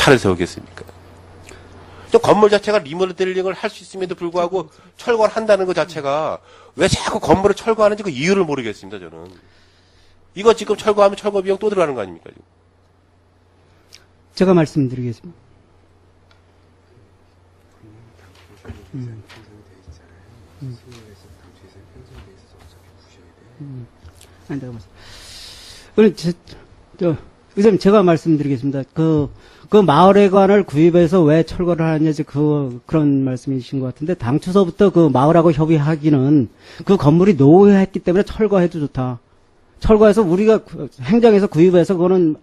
차를 세우겠습니까? 또 건물 자체가 리모델링을 할 수 있음에도 불구하고 철거를 한다는 것 자체가 왜 자꾸 건물을 철거하는지 그 이유를 모르겠습니다, 저는. 이거 지금 철거하면 철거 비용 또 들어가는 거 아닙니까? 지금? 제가 말씀드리겠습니다. 아니, 잠깐만. 의장님, 제가 말씀드리겠습니다. 그 마을회관을 구입해서 왜 철거를 하느냐, 그런 말씀이신 것 같은데, 당초서부터 그 마을하고 협의하기는 그 건물이 노후했기 때문에 철거해도 좋다. 철거해서 우리가 행정에서 구입해서 그거는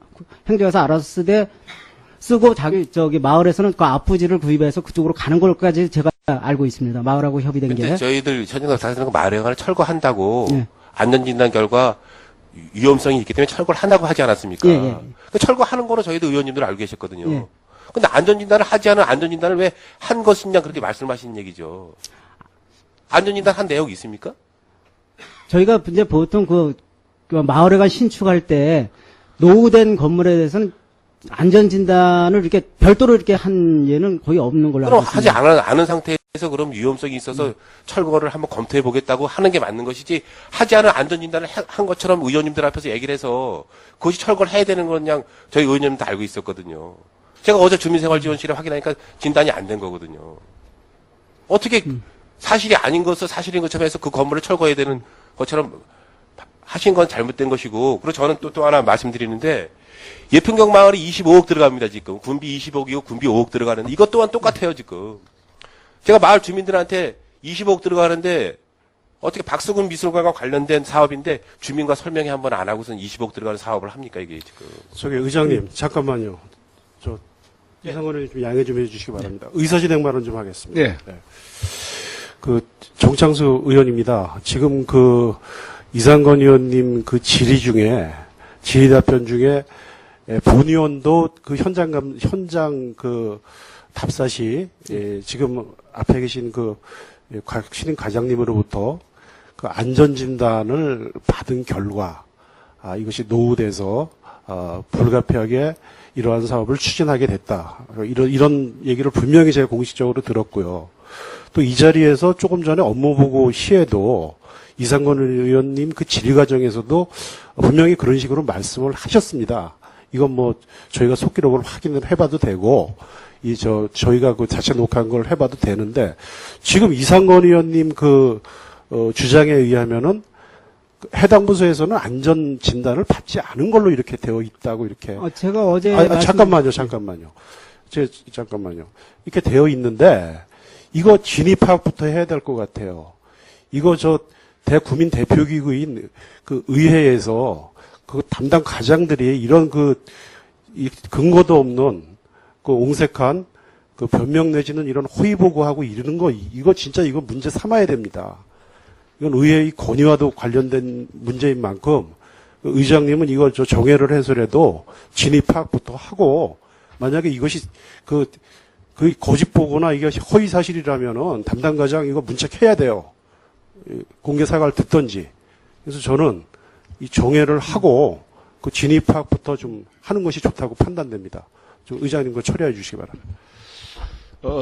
행정에서 알아서 쓰고 마을에서는 그 아프지를 구입해서 그쪽으로 가는 걸까지 제가 알고 있습니다. 마을하고 협의된 게. 근데 저희들 현장에서 사실은 마을회관을 철거한다고 네. 안전진단 결과 위험성이 있기 때문에 철거를 한다고 하지 않았습니까? 예, 예. 그 철거하는 거로 저희도 의원님들 알고 계셨거든요. 예. 근데 안전진단을 하지 않은 안전진단을 왜 한 것이냐 그렇게 말씀하시는 얘기죠. 안전진단 한 내역이 있습니까? 저희가 이제 보통 그 마을회관 신축할 때 노후된 건물에 대해서는 안전진단을 이렇게 별도로 이렇게 한 예는 거의 없는 걸로 알고 그럼 하지 있습니다. 않은 상태에서 그럼 위험성이 있어서 철거를 한번 검토해 보겠다고 하는 게 맞는 것이지 하지 않은 안전진단을 한 것처럼 의원님들 앞에서 얘기를 해서 그것이 철거를 해야 되는 건 그냥 저희 의원님도 알고 있었거든요. 제가 어제 주민생활지원실에 확인하니까 진단이 안 된 거거든요. 어떻게 사실이 아닌 것을 사실인 것처럼 해서 그 건물을 철거해야 되는 것처럼 하신 건 잘못된 것이고, 그리고 저는 또 하나 말씀드리는데, 예평경 마을이 25억 들어갑니다, 지금. 군비 20억이고 군비 5억 들어가는데, 이것 또한 똑같아요, 지금. 제가 마을 주민들한테 25억 들어가는데, 어떻게 박수근 미술관과 관련된 사업인데, 주민과 설명회 한 번 안 하고선 20억 들어가는 사업을 합니까, 이게 지금. 저기 의장님, 잠깐만요. 이상원 의원님 좀 양해 좀 해주시기 바랍니다. 의사진행 발언 좀 하겠습니다. 네. 그 정창수 의원입니다. 지금 그 이상건 의원님 그 질의 답변 중에 본 의원도 그 현장 그 답사시 지금 앞에 계신 그 신임 과장님으로부터 그 안전진단을 받은 결과 이것이 노후돼서 불가피하게 이러한 사업을 추진하게 됐다. 이런 얘기를 분명히 제가 공식적으로 들었고요. 또 이 자리에서 조금 전에 업무보고 시에도 이상건 의원님 그 질의 과정에서도 분명히 그런 식으로 말씀을 하셨습니다. 이건 뭐 저희가 속기록을 확인을 해봐도 되고 저희가 그 자체 녹화한 걸 해봐도 되는데 지금 이상건 의원님 그 주장에 의하면은 해당 부서에서는 안전 진단을 받지 않은 걸로 이렇게 되어 있다고 이렇게. 제가 어제 잠깐만요. 잠깐만요. 이렇게 되어 있는데 이거 진위 파악부터 해야 될 것 같아요. 이거 대구민 대표기구인 그 의회에서 그 담당 과장들이 이런 근거도 없는 그 옹색한 그 변명 내지는 이런 허위 보고하고 이러는 거 이거 진짜 이거 문제 삼아야 됩니다. 이건 의회의 권위와도 관련된 문제인 만큼 의장님은 이걸 정회를 해서라도 진위 파악부터 하고 만약에 이것이 그 거짓 보고나 이게 허위 사실이라면은 담당 과장 이거 문책해야 돼요. 공개 사과를 듣던지. 그래서 저는 이 정회를 하고 그 진위 파악부터 좀 하는 것이 좋다고 판단됩니다. 좀 의장님 거 처리해 주시기 바랍니다.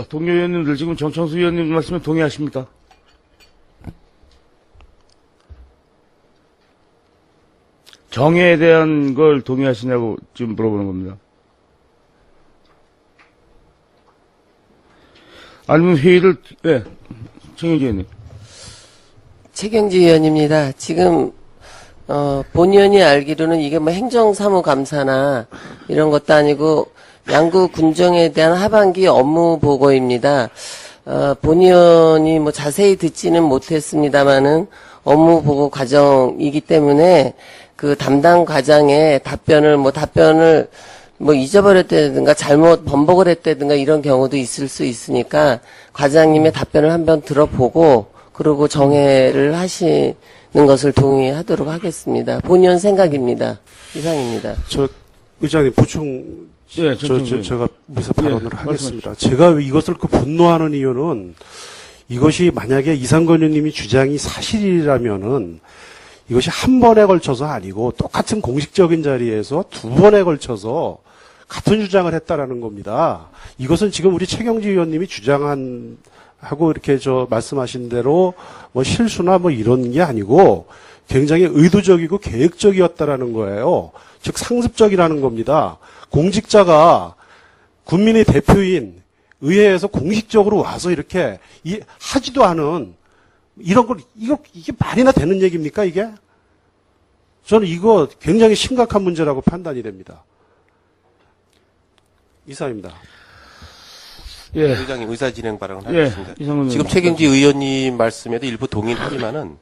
동료 의원님들 지금 정창수 의원님 말씀에 동의하십니까? 정회에 대한 걸 동의하시냐고 지금 물어보는 겁니다. 아니면 회의를, 네. 정영지 의원님. 최경지 의원입니다. 지금, 본 의원이 알기로는 이게 뭐 행정사무감사나 이런 것도 아니고 양구 군정에 대한 하반기 업무 보고입니다. 본 의원이 뭐 자세히 듣지는 못했습니다만은 업무 보고 과정이기 때문에 그 담당 과장의 답변을 잊어버렸다든가 잘못 번복을 했다든가 이런 경우도 있을 수 있으니까 과장님의 답변을 한번 들어보고 그리고 정회를 하시는 것을 동의하도록 하겠습니다. 본의원 생각입니다. 이상입니다. 의장님 보충 예, 제가 무슨 발언을 예, 하겠습니다. 제가 이것을 분노하는 이유는 이것이 만약에 이상건 의원님이 주장이 사실이라면은 이것이 한 번에 걸쳐서 아니고 똑같은 공식적인 자리에서 두 번에 걸쳐서 같은 주장을 했다라는 겁니다. 이것은 지금 우리 최경지 의원님이 하고 이렇게 말씀하신 대로 뭐 실수나 뭐 이런 게 아니고 굉장히 의도적이고 계획적이었다라는 거예요. 즉 상습적이라는 겁니다. 공직자가 국민의 대표인 의회에서 공식적으로 와서 이렇게 하지도 않은 이런 걸 이게 말이나 되는 얘기입니까 이게? 저는 이거 굉장히 심각한 문제라고 판단이 됩니다. 이상입니다. 예. 의장님 의사 진행 발언을 예. 하겠습니다. 이상훈 지금 의원님. 최경지 의원님 말씀에도 일부 동의는 하지만은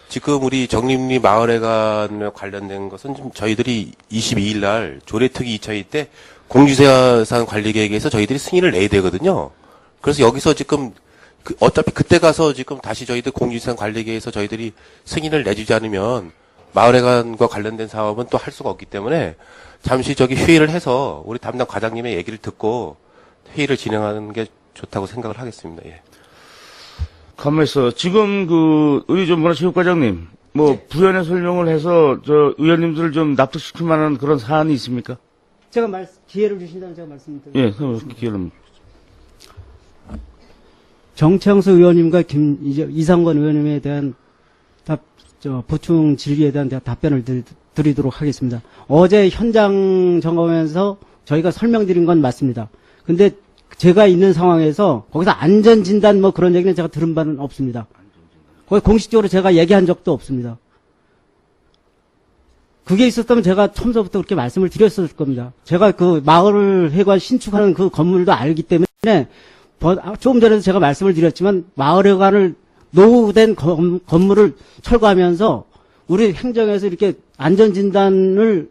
지금 우리 정림리 마을회관에 관련된 것은 좀 저희들이 22일 날 조례특위 2차회 때 공유재산 관리 계획에서 저희들이 승인을 내야 되거든요. 그래서 여기서 지금 어차피 그때 가서 지금 다시 저희들 공유재산 관리 계획에서 저희들이 승인을 내주지 않으면 마을회관과 관련된 사업은 또 할 수가 없기 때문에 잠시 회의를 해서 우리 담당 과장님의 얘기를 듣고 회의를 진행하는 게 좋다고 생각을 하겠습니다. 예. 가만히 있어. 지금 우리 문화체육과장님, 부연의 설명을 해서, 의원님들을 좀 납득시킬 만한 그런 사안이 있습니까? 제가 기회를 주신다면 제가 말씀드리겠습니다. 예, 기회를. 정창수 의원님과 이상권 의원님에 대한 보충 질의에 대한 답변을 드리도록 하겠습니다. 어제 현장 점검에서 저희가 설명드린 건 맞습니다. 근데 제가 있는 상황에서 거기서 안전진단 그런 얘기는 제가 들은 바는 없습니다. 거기 공식적으로 제가 얘기한 적도 없습니다. 그게 있었다면 제가 처음부터 그렇게 말씀을 드렸을 겁니다. 제가 그 마을회관 신축하는 그 건물도 알기 때문에 조금 전에도 제가 말씀을 드렸지만 마을회관을 노후된 건물을 철거하면서 우리 행정에서 이렇게 안전진단을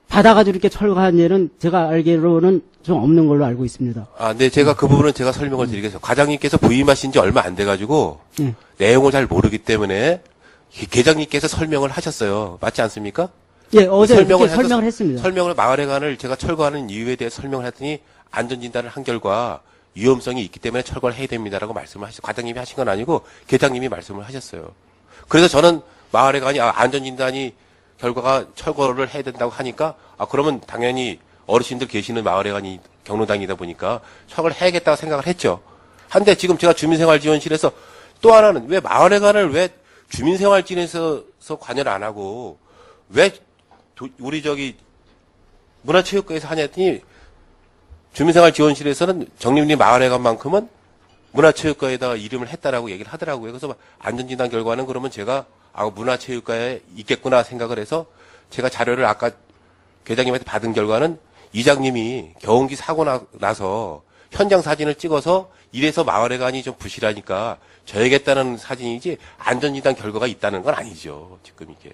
받아가지고 이렇게 철거한 예는 제가 알기로는 좀 없는 걸로 알고 있습니다. 네, 제가 그 부분은 제가 설명을 드리겠습니다. 과장님께서 부임하신 지 얼마 안 돼가지고, 내용을 잘 모르기 때문에, 계장님께서 설명을 하셨어요. 맞지 않습니까? 예, 어제 설명을 했습니다. 설명을 마을회관을 제가 철거하는 이유에 대해 설명을 했더니, 안전진단을 한 결과, 위험성이 있기 때문에 철거를 해야 됩니다라고 말씀을 하셨어요. 과장님이 하신 건 아니고, 계장님이 말씀을 하셨어요. 그래서 저는 마을회관이, 안전진단이 결과가 철거를 해야 된다고 하니까, 그러면 당연히 어르신들 계시는 마을회관이 경로당이다 보니까 철거를 해야겠다고 생각을 했죠. 한데 지금 제가 주민생활지원실에서 또 하나는 왜 마을회관을 왜 주민생활지원에서 관여를 안 하고 왜 우리 문화체육과에서 하냐더니 주민생활지원실에서는 정림리 마을회관만큼은 문화체육과에다가 이름을 했다라고 얘기를 하더라고요. 그래서 안전진단 결과는 그러면 제가 문화체육과에 있겠구나 생각을 해서 제가 자료를 아까 계장님한테 받은 결과는 이장님이 경운기 사고 나서 현장 사진을 찍어서 이래서 마을회관이 좀 부실하니까 져야겠다는 사진이지 안전진단 결과가 있다는 건 아니죠. 지금 이게.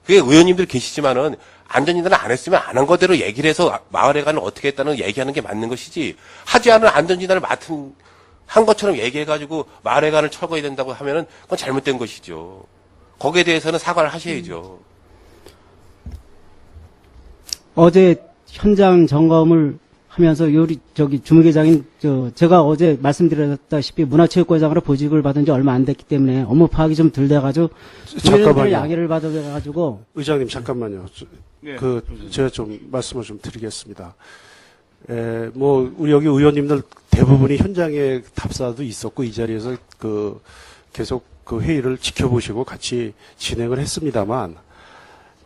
그게 의원님들 계시지만은 안전진단을 안 했으면 안 한 거대로 얘기를 해서 마을회관을 어떻게 했다는 얘기하는 게 맞는 것이지 하지 않은 안전진단을 한 것처럼 얘기해가지고 마을회관을 철거해야 된다고 하면은 그건 잘못된 것이죠. 거기에 대해서는 사과를 하셔야죠. 어제 현장 점검을 하면서 주무계장인 제가 어제 말씀드렸다시피 문화체육과장으로 보직을 받은 지 얼마 안 됐기 때문에 업무 파악이 좀 덜 돼가지고 잠깐만요. 양해를 받아가지고 의장님 잠깐만요. 예. 제가 좀 말씀을 좀 드리겠습니다. 우리 여기 의원님들 대부분이 현장에 답사도 있었고 이 자리에서 계속 회의를 지켜보시고 같이 진행을 했습니다만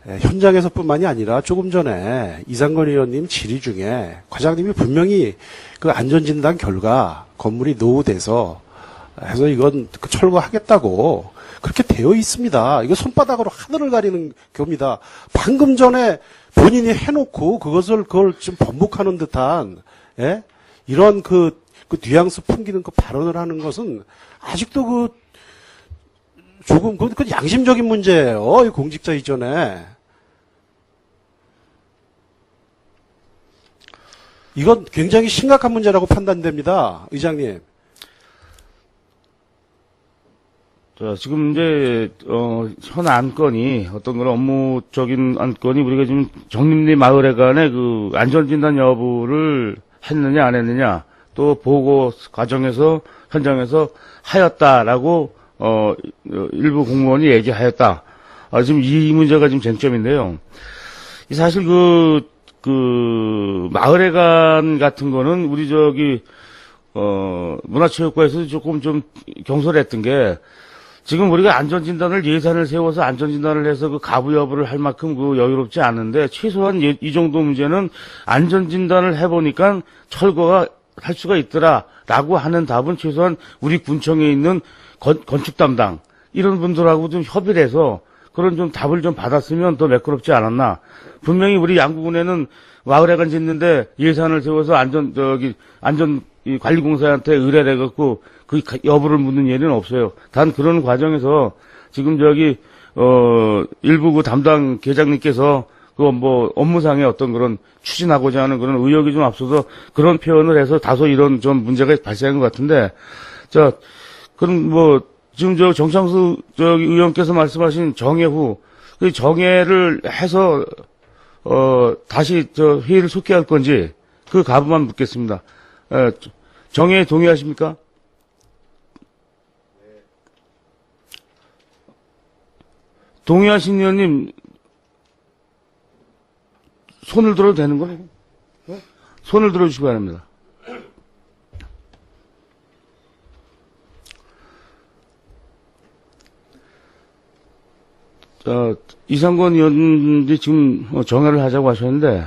현장에서뿐만이 아니라 조금 전에 이상건 의원님 질의 중에 과장님이 분명히 그 안전진단 결과 건물이 노후돼서 해서 이건 철거하겠다고 그렇게 되어 있습니다. 이거 손바닥으로 하늘을 가리는 겁니다. 방금 전에 본인이 해놓고 그걸 좀 번복하는 듯한 이런 뉘앙스 풍기는 발언을 하는 것은 아직도 조금 그건 양심적인 문제예요. 이 공직자 이전에. 이건 굉장히 심각한 문제라고 판단됩니다. 의장님. 자, 지금 이제, 현 안건이, 어떤 그런 업무적인 안건이 우리가 지금 정림리 마을회관의 안전진단 여부를 했느냐, 안 했느냐, 또 보고 과정에서, 현장에서 하였다라고, 일부 공무원이 얘기하였다. 지금 이 문제가 지금 쟁점인데요. 사실 그 마을회관 같은 거는 우리 문화체육관에서 조금 좀 경솔했던 게 지금 우리가 안전진단을 예산을 세워서 안전진단을 해서 그 가부 여부를 할 만큼 그 여유롭지 않은데 최소한 이 정도 문제는 안전진단을 해보니까 철거가 할 수가 있더라라고 하는 답은 최소한 우리 군청에 있는 건축 담당 이런 분들하고 좀 협의를 해서 그런 좀 답을 좀 받았으면 더 매끄럽지 않았나. 분명히 우리 양구군에는 마을회관 짓는데 예산을 세워서 안전 이 관리공사한테 의뢰를 해갖고 그 여부를 묻는 예는 없어요. 단 그런 과정에서 지금 일부 그 담당 계장님께서 그 업무상의 어떤 그런 추진하고자 하는 그런 의욕이 좀 앞서서 그런 표현을 해서 다소 이런 좀 문제가 발생한 것 같은데, 그럼 지금 정창수 의원께서 말씀하신 정회 후, 그 정회를 해서, 다시 회의를 속개할 건지, 그 가부만 묻겠습니다. 정회에 동의하십니까? 동의하신 의원님, 손을 들어도 되는 거예요? 손을 들어주시기 바랍니다. 이상권 의원이 지금 정회를 하자고 하셨는데,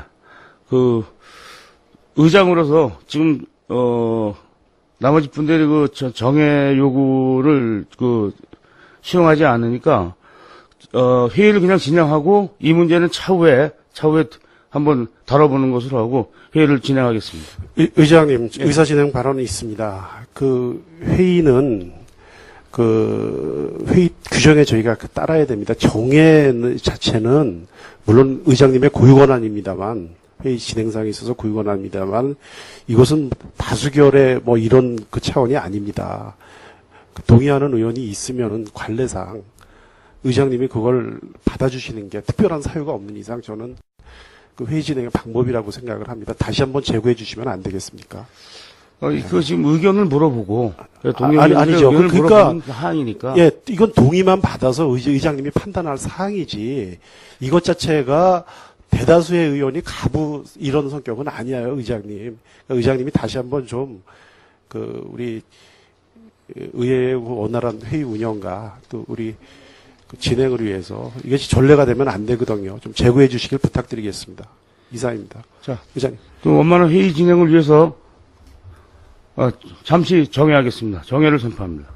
의장으로서 지금, 나머지 분들이 정회 요구를 수용하지 않으니까, 회의를 그냥 진행하고, 이 문제는 차후에 한번 다뤄보는 것으로 하고, 회의를 진행하겠습니다. 의장님, 의사진행 발언이 있습니다. 회의는, 회의 규정에 저희가 따라야 됩니다. 정회 자체는, 물론 의장님의 고유 권한입니다만, 회의 진행상에 있어서 고유 권한입니다만, 이것은 다수결의 이런 차원이 아닙니다. 동의하는 의원이 있으면은 관례상, 의장님이 그걸 받아주시는 게 특별한 사유가 없는 이상 저는 회의 진행의 방법이라고 생각을 합니다. 다시 한번 제고해 주시면 안 되겠습니까? 지금 의견을 물어보고 아니죠. 그러니까 사항이니까. 예, 이건 동의만 받아서 의장님이 판단할 사항이지. 이것 자체가 대다수의 의원이 가부 이런 성격은 아니에요, 의장님. 의장님이 다시 한번 좀 우리 의회의 원활한 회의 운영과 또 우리 진행을 위해서 이것이 전례가 되면 안 되거든요. 좀 제고해 주시길 부탁드리겠습니다. 이상입니다. 자, 의장님. 또 원만한 회의 진행을 위해서 잠시 정회하겠습니다. 정회를 선포합니다.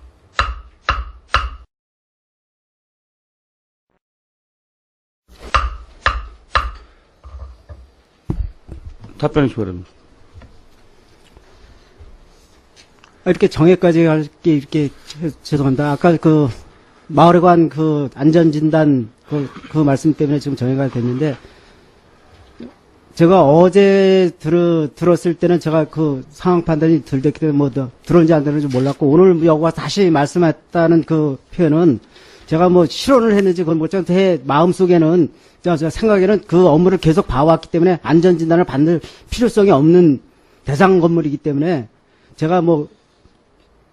답변해 주시기 바랍니다. 이렇게 정회까지 할 게 이렇게 죄송합니다. 아까 마을회관 안전진단 그 말씀 때문에 지금 정회가 됐는데, 제가 어제 들었을 때는 제가 상황 판단이 덜 됐기 때문에 들었는지 안 들었는지 몰랐고, 오늘 여기와 다시 말씀했다는 표현은 제가 실언을 했는지 그건 제 마음속에는, 제 생각에는 업무를 계속 봐왔기 때문에 안전진단을 받을 필요성이 없는 대상 건물이기 때문에 제가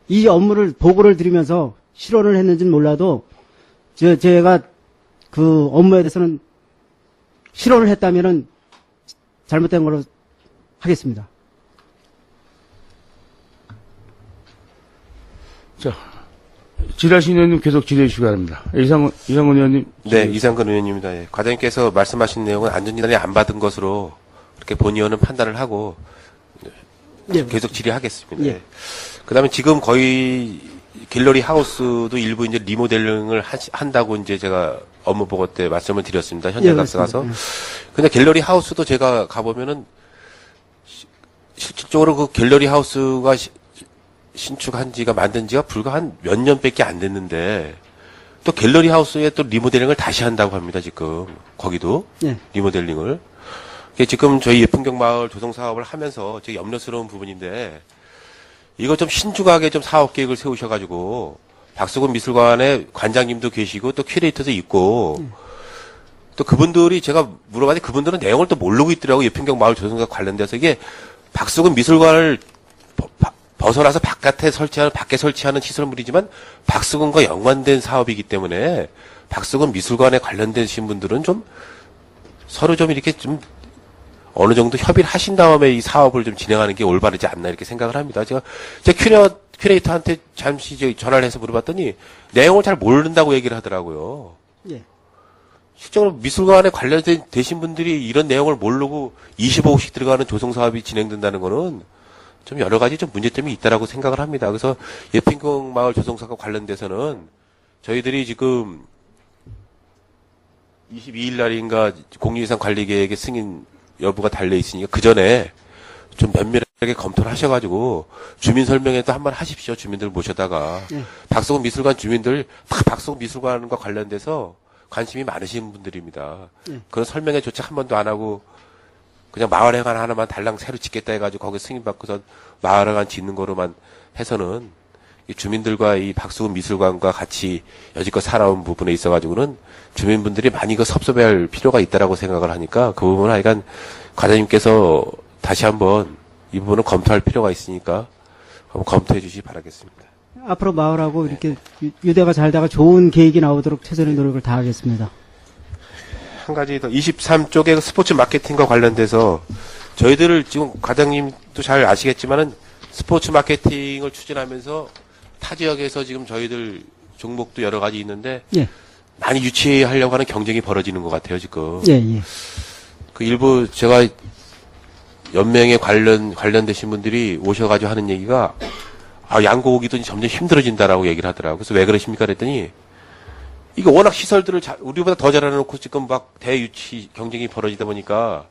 이 업무를 보고를 드리면서 실언을 했는지는 몰라도 제가 업무에 대해서는 실언을 했다면은 잘못된 걸로 하겠습니다. 자, 질의하신 의원님 계속 질의해 주시기 바랍니다. 이상권 의원님. 네, 이상권 의원님입니다. 예. 과장님께서 말씀하신 내용은 안전진단이 안 받은 것으로 이렇게 본 의원은 판단을 하고 계속 질의하겠습니다. 예. 그다음에 지금 거의 갤러리 하우스도 일부 이제 리모델링을 한다고 이제 제가 업무 보고 때 말씀을 드렸습니다. 현장 가서 가서. 근데 갤러리 하우스도 제가 가보면은 실질적으로 갤러리 하우스가 신축한 지가 만든 지가 불과 한 몇 년밖에 안 됐는데 또 갤러리 하우스에 또 리모델링을 다시 한다고 합니다. 지금 거기도 리모델링을. 지금 저희 예쁜경 마을 조성 사업을 하면서 되게 염려스러운 부분인데 이거 좀 신중하게 좀 사업 계획을 세우셔가지고 박수근 미술관에 관장님도 계시고 또 큐레이터도 있고 또 그분들이 제가 물어봤는데 그분들은 내용을 또 모르고 있더라고요. 예쁜경 마을 조성과 관련돼서 이게 박수근 미술관을 벗어나서 밖에 설치하는 시설물이지만 박수근과 연관된 사업이기 때문에 박수근 미술관에 관련되신 분들은 좀 서로 좀 이렇게 좀 어느 정도 협의를 하신 다음에 이 사업을 좀 진행하는 게 올바르지 않나 이렇게 생각을 합니다. 제가 큐레이터한테 잠시 전화를 해서 물어봤더니 내용을 잘 모른다고 얘기를 하더라고요. 예. 실제로 미술관에 관련되신 분들이 이런 내용을 모르고 25억씩 들어가는 조성 사업이 진행된다는 거는 좀 여러 가지 좀 문제점이 있다라고 생각을 합니다. 그래서 예핑공 마을 조성 사업 관련돼서는 저희들이 지금 22일 날인가 공유유산 관리 계획의 승인 여부가 달려 있으니까 그 전에 좀 면밀하게 검토를 하셔가지고 주민 설명회도 한번 하십시오. 주민들 모셔다가 박수공 미술관 주민들 다 박수공 미술관과 관련돼서 관심이 많으신 분들입니다. 그런 설명회조차 한 번도 안 하고 그냥 마을회관 하나만 달랑 새로 짓겠다 해가지고 거기 승인받고선 마을회관 짓는 거로만 해서는 이 주민들과 이 박수근 미술관과 같이 여지껏 살아온 부분에 있어가지고는 주민분들이 많이 섭섭해할 필요가 있다라고 생각을 하니까 그 부분은 하여간 과장님께서 다시 한번 이 부분은 검토할 필요가 있으니까 한번 검토해 주시기 바라겠습니다. 앞으로 마을하고 이렇게 유대가 잘 다가 좋은 계획이 나오도록 최선의 노력을 다하겠습니다. 한 가지 더 23쪽의 스포츠 마케팅과 관련돼서 저희들을 지금 과장님도 잘 아시겠지만은 스포츠 마케팅을 추진하면서 타 지역에서 지금 저희들 종목도 여러 가지 있는데 예. 많이 유치하려고 하는 경쟁이 벌어지는 것 같아요 지금. 예, 예. 그 일부 제가 연맹에 관련되신 분들이 오셔가지고 하는 얘기가 양구 오기도 점점 힘들어진다라고 얘기를 하더라고요. 그래서 왜 그러십니까 그랬더니 이거 워낙 시설들을 우리보다 더 잘해놓고 지금 막 대유치 경쟁이 벌어지다 보니까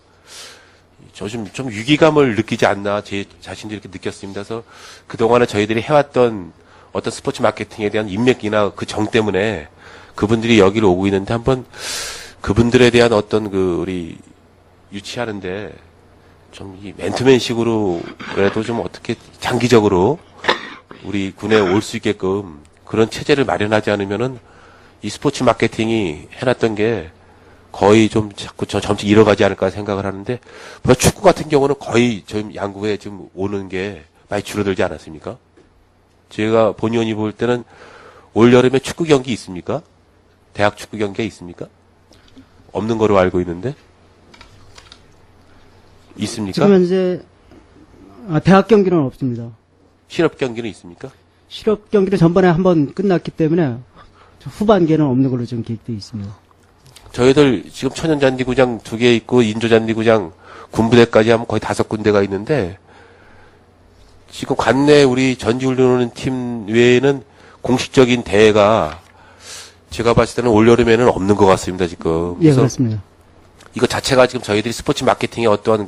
좀 위기감을 느끼지 않나 제 자신도 이렇게 느꼈습니다. 그래서 그동안에 저희들이 해왔던 어떤 스포츠 마케팅에 대한 인맥이나 그 정 때문에 그분들이 여기를 오고 있는데 한번 그분들에 대한 어떤 우리 유치하는데 좀 이 맨투맨식으로라도 좀 어떻게 장기적으로 우리 군에 올 수 있게끔 그런 체제를 마련하지 않으면은 이 스포츠 마케팅이 해놨던 게 거의 좀 자꾸 점점 잃어가지 않을까 생각을 하는데, 축구 같은 경우는 거의 지금 양구에 지금 오는 게 많이 줄어들지 않았습니까? 제가 본의원이 볼 때는 올 여름에 축구 경기 있습니까? 대학 축구 경기가 있습니까? 없는 거로 알고 있는데 있습니까? 지금 현재 대학 경기는 없습니다. 실업 경기는 있습니까? 실업 경기는 전번에 한번 끝났기 때문에 후반기에는 없는 걸로 좀 계획되어 있습니다. 저희들 지금 천연잔디구장 2개 있고 인조잔디구장 군부대까지 하면 거의 5군데가 있는데 지금 관내 우리 전지훈련하는 팀 외에는 공식적인 대회가 제가 봤을 때는 올여름에는 없는 것 같습니다 지금. 예, 그렇습니다. 이거 자체가 지금 저희들이 스포츠 마케팅에 어떠한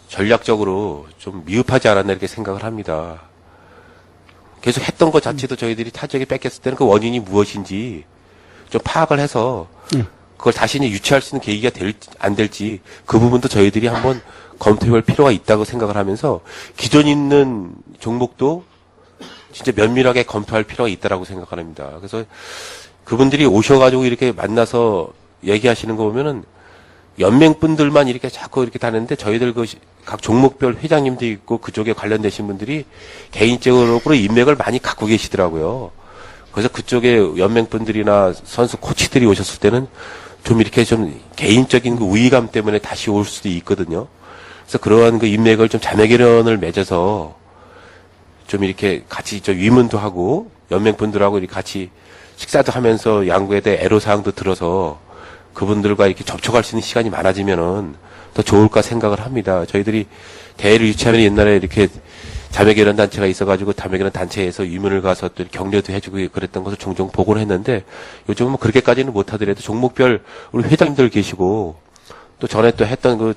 전략적으로 좀 미흡하지 않았나 이렇게 생각을 합니다. 계속 했던 것 자체도 저희들이 타지역에 뺏겼을 때는 그 원인이 무엇인지 좀 파악을 해서 그걸 다시 이제 유치할 수 있는 계기가 안 될지 그 부분도 저희들이 한번 검토해 볼 필요가 있다고 생각을 하면서 기존 있는 종목도 진짜 면밀하게 검토할 필요가 있다라고 생각합니다. 그래서 그분들이 오셔가지고 이렇게 만나서 얘기하시는 거 보면은 연맹분들만 이렇게 자꾸 이렇게 다는데 저희들 각 종목별 회장님도 있고 그쪽에 관련되신 분들이 개인적으로 인맥을 많이 갖고 계시더라고요. 그래서 그쪽에 연맹분들이나 선수 코치들이 오셨을 때는 좀 이렇게 좀 개인적인 우위감 때문에 다시 올 수도 있거든요. 그래서 그러한 인맥을 좀 자매결연을 맺어서 좀 이렇게 같이 위문도 하고 연맹분들하고 이렇게 같이 식사도 하면서 양구에 대해 애로사항도 들어서 그분들과 이렇게 접촉할 수 있는 시간이 많아지면은 더 좋을까 생각을 합니다. 저희들이 대회를 유치하면 옛날에 이렇게 자매결연 단체가 있어가지고 자매결연 단체에서 위문을 가서 또 격려도 해주고 그랬던 것을 종종 보고는 했는데 요즘은 그렇게까지는 못하더라도 종목별 우리 회장님들 계시고 또 전에 또 했던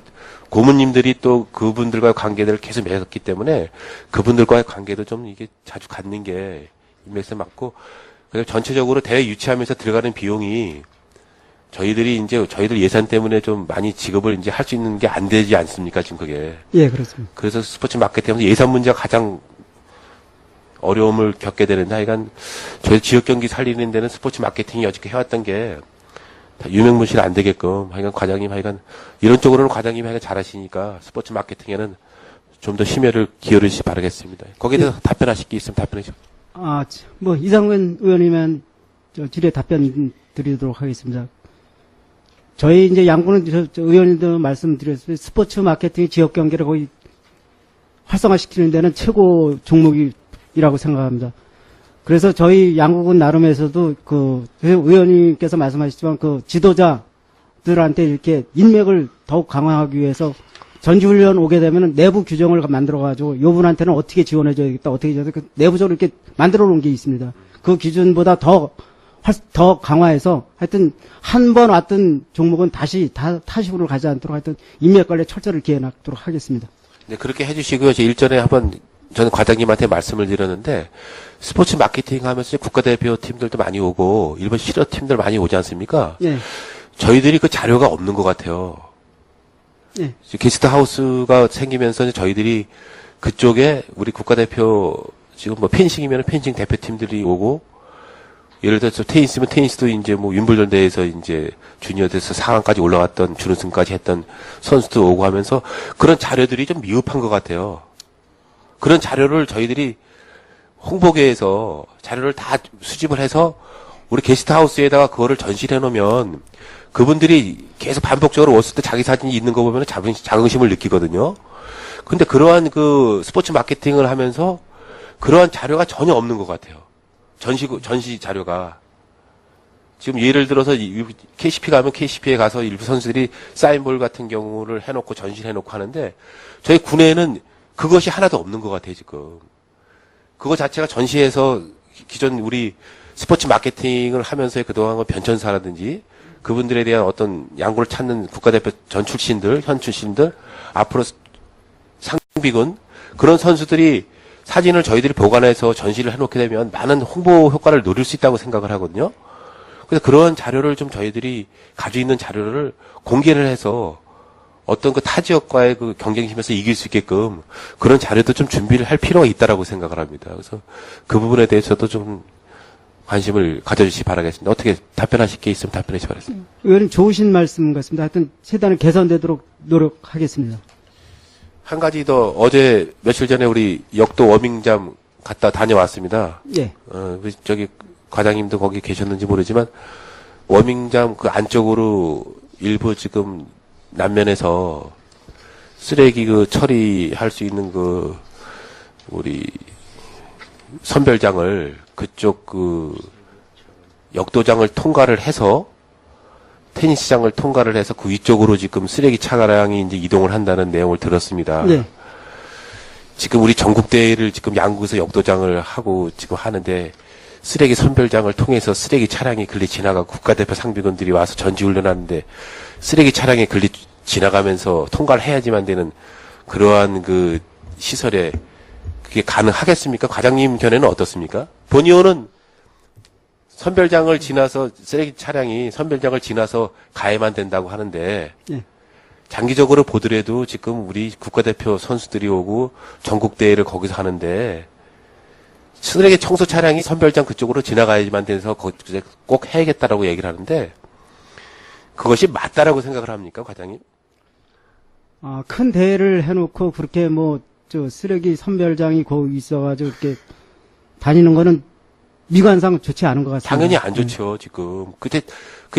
고문님들이 또 그분들과의 관계들을 계속 맺었기 때문에 그분들과의 관계도 좀 이게 자주 갖는 게 인맥에 맞고 그래서 전체적으로 대회 유치하면서 들어가는 비용이 저희들 예산 때문에 좀 많이 지급을 이제 할 수 있는 게 안 되지 않습니까, 지금 그게. 예, 그렇습니다. 그래서 스포츠 마케팅에서 예산 문제가 가장 어려움을 겪게 되는데, 하여간 저희 지역 경기 살리는 데는 스포츠 마케팅이 여지껏 해왔던 게 다 유명무실 안 되게끔, 하여간 과장님, 이런 쪽으로는 과장님이 잘하시니까 스포츠 마케팅에는 좀 더 심혈을 기울이시기 바라겠습니다. 거기에 대해서 답변하실 게 있으면 답변해 주세요. 이상근 의원님은 질의 답변 드리도록 하겠습니다. 저희 이제 양구는 저 의원님도 말씀드렸어요. 스포츠 마케팅 지역 경기를 거의 활성화시키는 데는 최고 종목이라고 생각합니다. 그래서 저희 양국은 나름에서도 그 의원님께서 말씀하셨지만 그 지도자들한테 이렇게 인맥을 더욱 강화하기 위해서 전지훈련 오게 되면 내부 규정을 만들어가지고 요분한테는 어떻게 지원해줘야겠다, 어떻게 해줘야 그 내부적으로 이렇게 만들어 놓은 게 있습니다. 그 기준보다 더 강화해서 하여튼 한 번 왔던 종목은 다시 타식으로 가지 않도록 하여튼 인맥 관리 철저히 이렇게 해놨도록 하겠습니다. 네, 그렇게 해주시고요. 제 일전에 한번 저는 과장님한테 말씀을 드렸는데 스포츠 마케팅 하면서 국가대표 팀들도 많이 오고 일본 실업 팀들 많이 오지 않습니까? 예. 저희들이 그 자료가 없는 것 같아요. 예. 게스트하우스가 생기면서 저희들이 그쪽에 우리 국가대표 지금 뭐 펜싱이면 펜싱 대표팀들이 오고 예를 들어서 테니스면 테니스도 이제 뭐 윈블던 대회에서 이제 주니어에서 4강까지 올라갔던 준우승까지 했던 선수도 오고 하면서 그런 자료들이 좀 미흡한 것 같아요. 그런 자료를 저희들이 홍보계에서 자료를 다 수집을 해서 우리 게스트하우스에다가 그거를 전시를 해놓으면 그분들이 계속 반복적으로 왔을 때 자기 사진이 있는 거 보면 자긍심을 느끼거든요. 근데 그러한 그 스포츠 마케팅을 하면서 그러한 자료가 전혀 없는 것 같아요. 전시 자료가. 지금 예를 들어서 KCP 가면 KCP에 가서 일부 선수들이 사인볼 같은 경우를 해놓고 전시를 해놓고 하는데 저희 군에는 그것이 하나도 없는 것 같아요, 지금. 그거 자체가 전시해서 기존 우리 스포츠 마케팅을 하면서의 그동안의 변천사라든지 그분들에 대한 어떤 양구를 찾는 국가대표 전 출신들, 현 출신들, 앞으로 상비군, 그런 선수들이 사진을 저희들이 보관해서 전시를 해놓게 되면 많은 홍보 효과를 노릴 수 있다고 생각을 하거든요. 그래서 그런 자료를 좀 저희들이 가지고 있는 자료를 공개를 해서 어떤 그 타 지역과의 그 경쟁심에서 이길 수 있게끔 그런 자료도 좀 준비를 할 필요가 있다라고 생각을 합니다. 그래서 그 부분에 대해서도 좀 관심을 가져주시기 바라겠습니다. 어떻게 답변하실 게 있으면 답변해 주시기 바라겠습니다. 의원님 좋으신 말씀 같습니다. 하여튼 최대한 개선되도록 노력하겠습니다. 한 가지 더 어제 며칠 전에 우리 역도 워밍장 갔다 다녀왔습니다. 예. 저기 과장님도 거기 계셨는지 모르지만 워밍장 그 안쪽으로 일부 지금 남면에서 쓰레기 그 처리할 수 있는 그 우리 선별장을 그쪽 그 역도장을 통과를 해서 테니스장을 통과를 해서 그 위쪽으로 지금 쓰레기 차량이 이제 이동을 한다는 내용을 들었습니다. 네. 지금 우리 전국 대회를 지금 양구에서 역도장을 하고 지금 하는데 쓰레기 선별장을 통해서 쓰레기 차량이 글리 지나가고 국가대표 상비군들이 와서 전지훈련하는데 쓰레기 차량이 글리 지나가면서 통과를 해야지만 되는 그러한 그 시설에 그게 가능하겠습니까? 과장님 견해는 어떻습니까? 본의원은 선별장을 지나서 쓰레기 차량이 선별장을 지나서 가야만 된다고 하는데 예. 장기적으로 보더라도 지금 우리 국가대표 선수들이 오고 전국 대회를 거기서 하는데 쓰레기 청소 차량이 선별장 그쪽으로 지나가야지만 돼서 꼭 해야겠다라고 얘기를 하는데 그것이 맞다라고 생각을 합니까, 과장님? 큰 대회를 해놓고 그렇게 쓰레기 선별장이 거기 있어가지고 이렇게 다니는 거는 미관상 좋지 않은 것 같습니다. 당연히 안 좋죠, 지금. 그게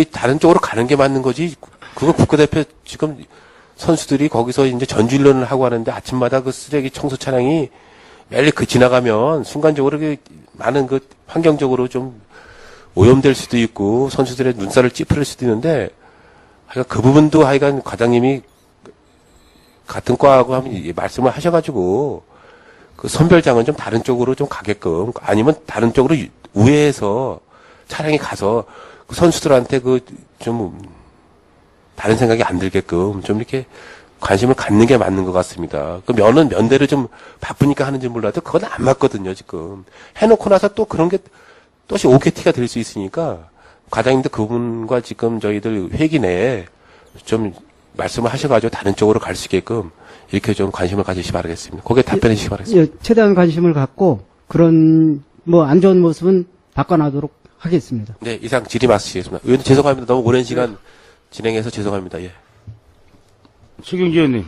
다른 쪽으로 가는 게 맞는 거지. 그거 국가대표 지금 선수들이 거기서 이제 전지훈련을 하고 하는데 아침마다 그 쓰레기 청소 차량이 매일 지나가면 순간적으로 많은 환경적으로 좀 오염될 수도 있고 선수들의 눈살을 찌푸릴 수도 있는데 하여간 그 부분도 하여간 과장님이 같은 과하고 한번 말씀을 하셔가지고 그 선별장은 좀 다른 쪽으로 좀 가게끔 아니면 다른 쪽으로 우회해서 차량이 가서 그 선수들한테 좀 다른 생각이 안 들게끔 좀 이렇게 관심을 갖는 게 맞는 것 같습니다. 그 면은 면대로 좀 바쁘니까 하는지 몰라도 그건 안 맞거든요, 지금. 해놓고 나서 또 그런 게 또시 오케티가 될 수 있으니까 과장님도 그분과 지금 저희들 회기 내에 좀 말씀을 하셔가지고 다른 쪽으로 갈 수 있게끔 이렇게 좀 관심을 가지시기 바라겠습니다. 거기에 답변해 주시기 바라겠습니다. 예, 최대한 관심을 갖고 그런 안 좋은 모습은 바꿔나도록 하겠습니다. 네, 이상 질의마치겠습니다. 의원님 죄송합니다. 너무 오랜 시간 진행해서 죄송합니다. 예. 최경지 의원님,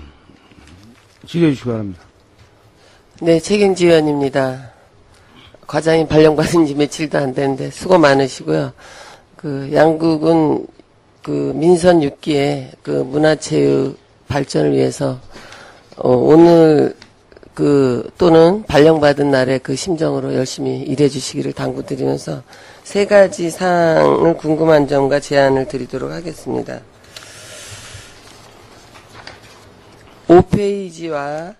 질의해 주시기 바랍니다. 네, 최경지 의원입니다. 과장님 발령받은 지 며칠도 안 됐는데 수고 많으시고요. 양국은 그 민선 6기의 그 문화체육 발전을 위해서 오늘 또는 발령받은 날에 그 심정으로 열심히 일해 주시기를 당부드리면서 세 가지 사항을 궁금한 점과 제안을 드리도록 하겠습니다. 5페이지와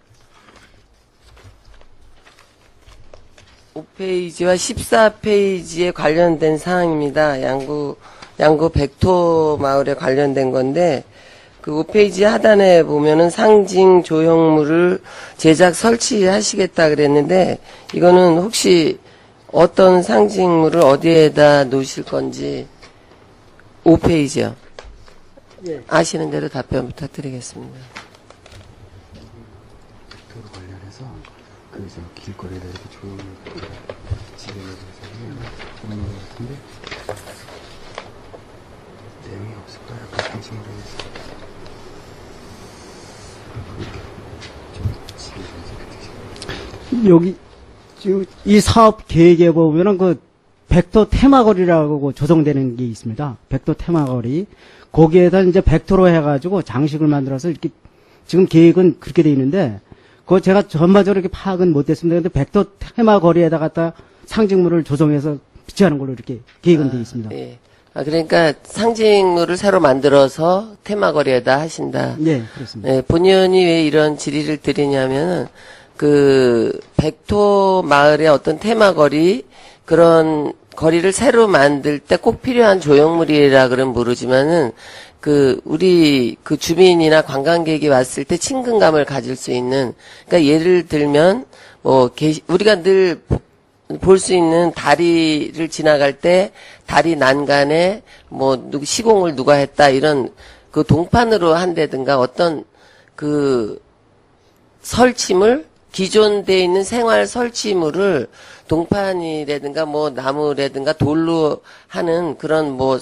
14페이지에 관련된 사항입니다. 양구 백토 마을에 관련된 건데, 그 5페이지 하단에 보면은 상징 조형물을 제작 설치하시겠다 그랬는데, 이거는 혹시 어떤 상징물을 어디에다 놓으실 건지, 5페이지요. 예. 아시는 대로 답변 부탁드리겠습니다. 그 관련해서 그저 길거리에다 이렇게 조용히 지배를 해서 하는 것 같은데 내용이 없을 거야. 그 상징으로 해서 여기 지금 이 사업 계획에 보면은 그 백도 테마거리라고 조성되는 게 있습니다. 백도 테마거리. 거기에다 이제 백도로 해가지고 장식을 만들어서 이렇게 지금 계획은 그렇게 돼 있는데 그거 제가 전반적으로 이렇게 파악은 못했습니다. 근데 백도 테마거리에다 갖다 상징물을 조성해서 비치하는 걸로 이렇게 계획은 돼 있습니다. 예. 그러니까 상징물을 새로 만들어서 테마거리에다 하신다. 네, 그렇습니다. 예, 본의원이 왜 이런 질의를 드리냐면은 그 백토 마을의 어떤 테마거리 그런 거리를 새로 만들 때 꼭 필요한 조형물이라 그러면 모르지만은 그 우리 그 주민이나 관광객이 왔을 때 친근감을 가질 수 있는 그러니까 예를 들면 뭐 우리가 늘 볼 수 있는 다리를 지나갈 때 다리 난간에 뭐 시공을 누가 했다 이런 그 동판으로 한다든가 어떤 그 설치물 기존 돼 있는 생활 설치물을 동판이라든가 뭐 나무라든가 돌로 하는 그런 뭐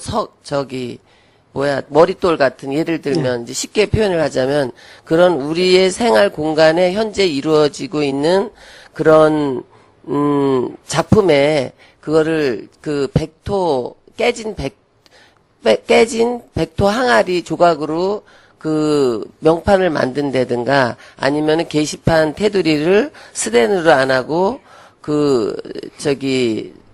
머릿돌 같은 예를 들면 이제 쉽게 표현을 하자면 그런 우리의 생활 공간에 현재 이루어지고 있는 그런 작품에 그거를 그 깨진 백토 항아리 조각으로 그 명판을 만든다든가 아니면은 게시판 테두리를 스텐으로 안 하고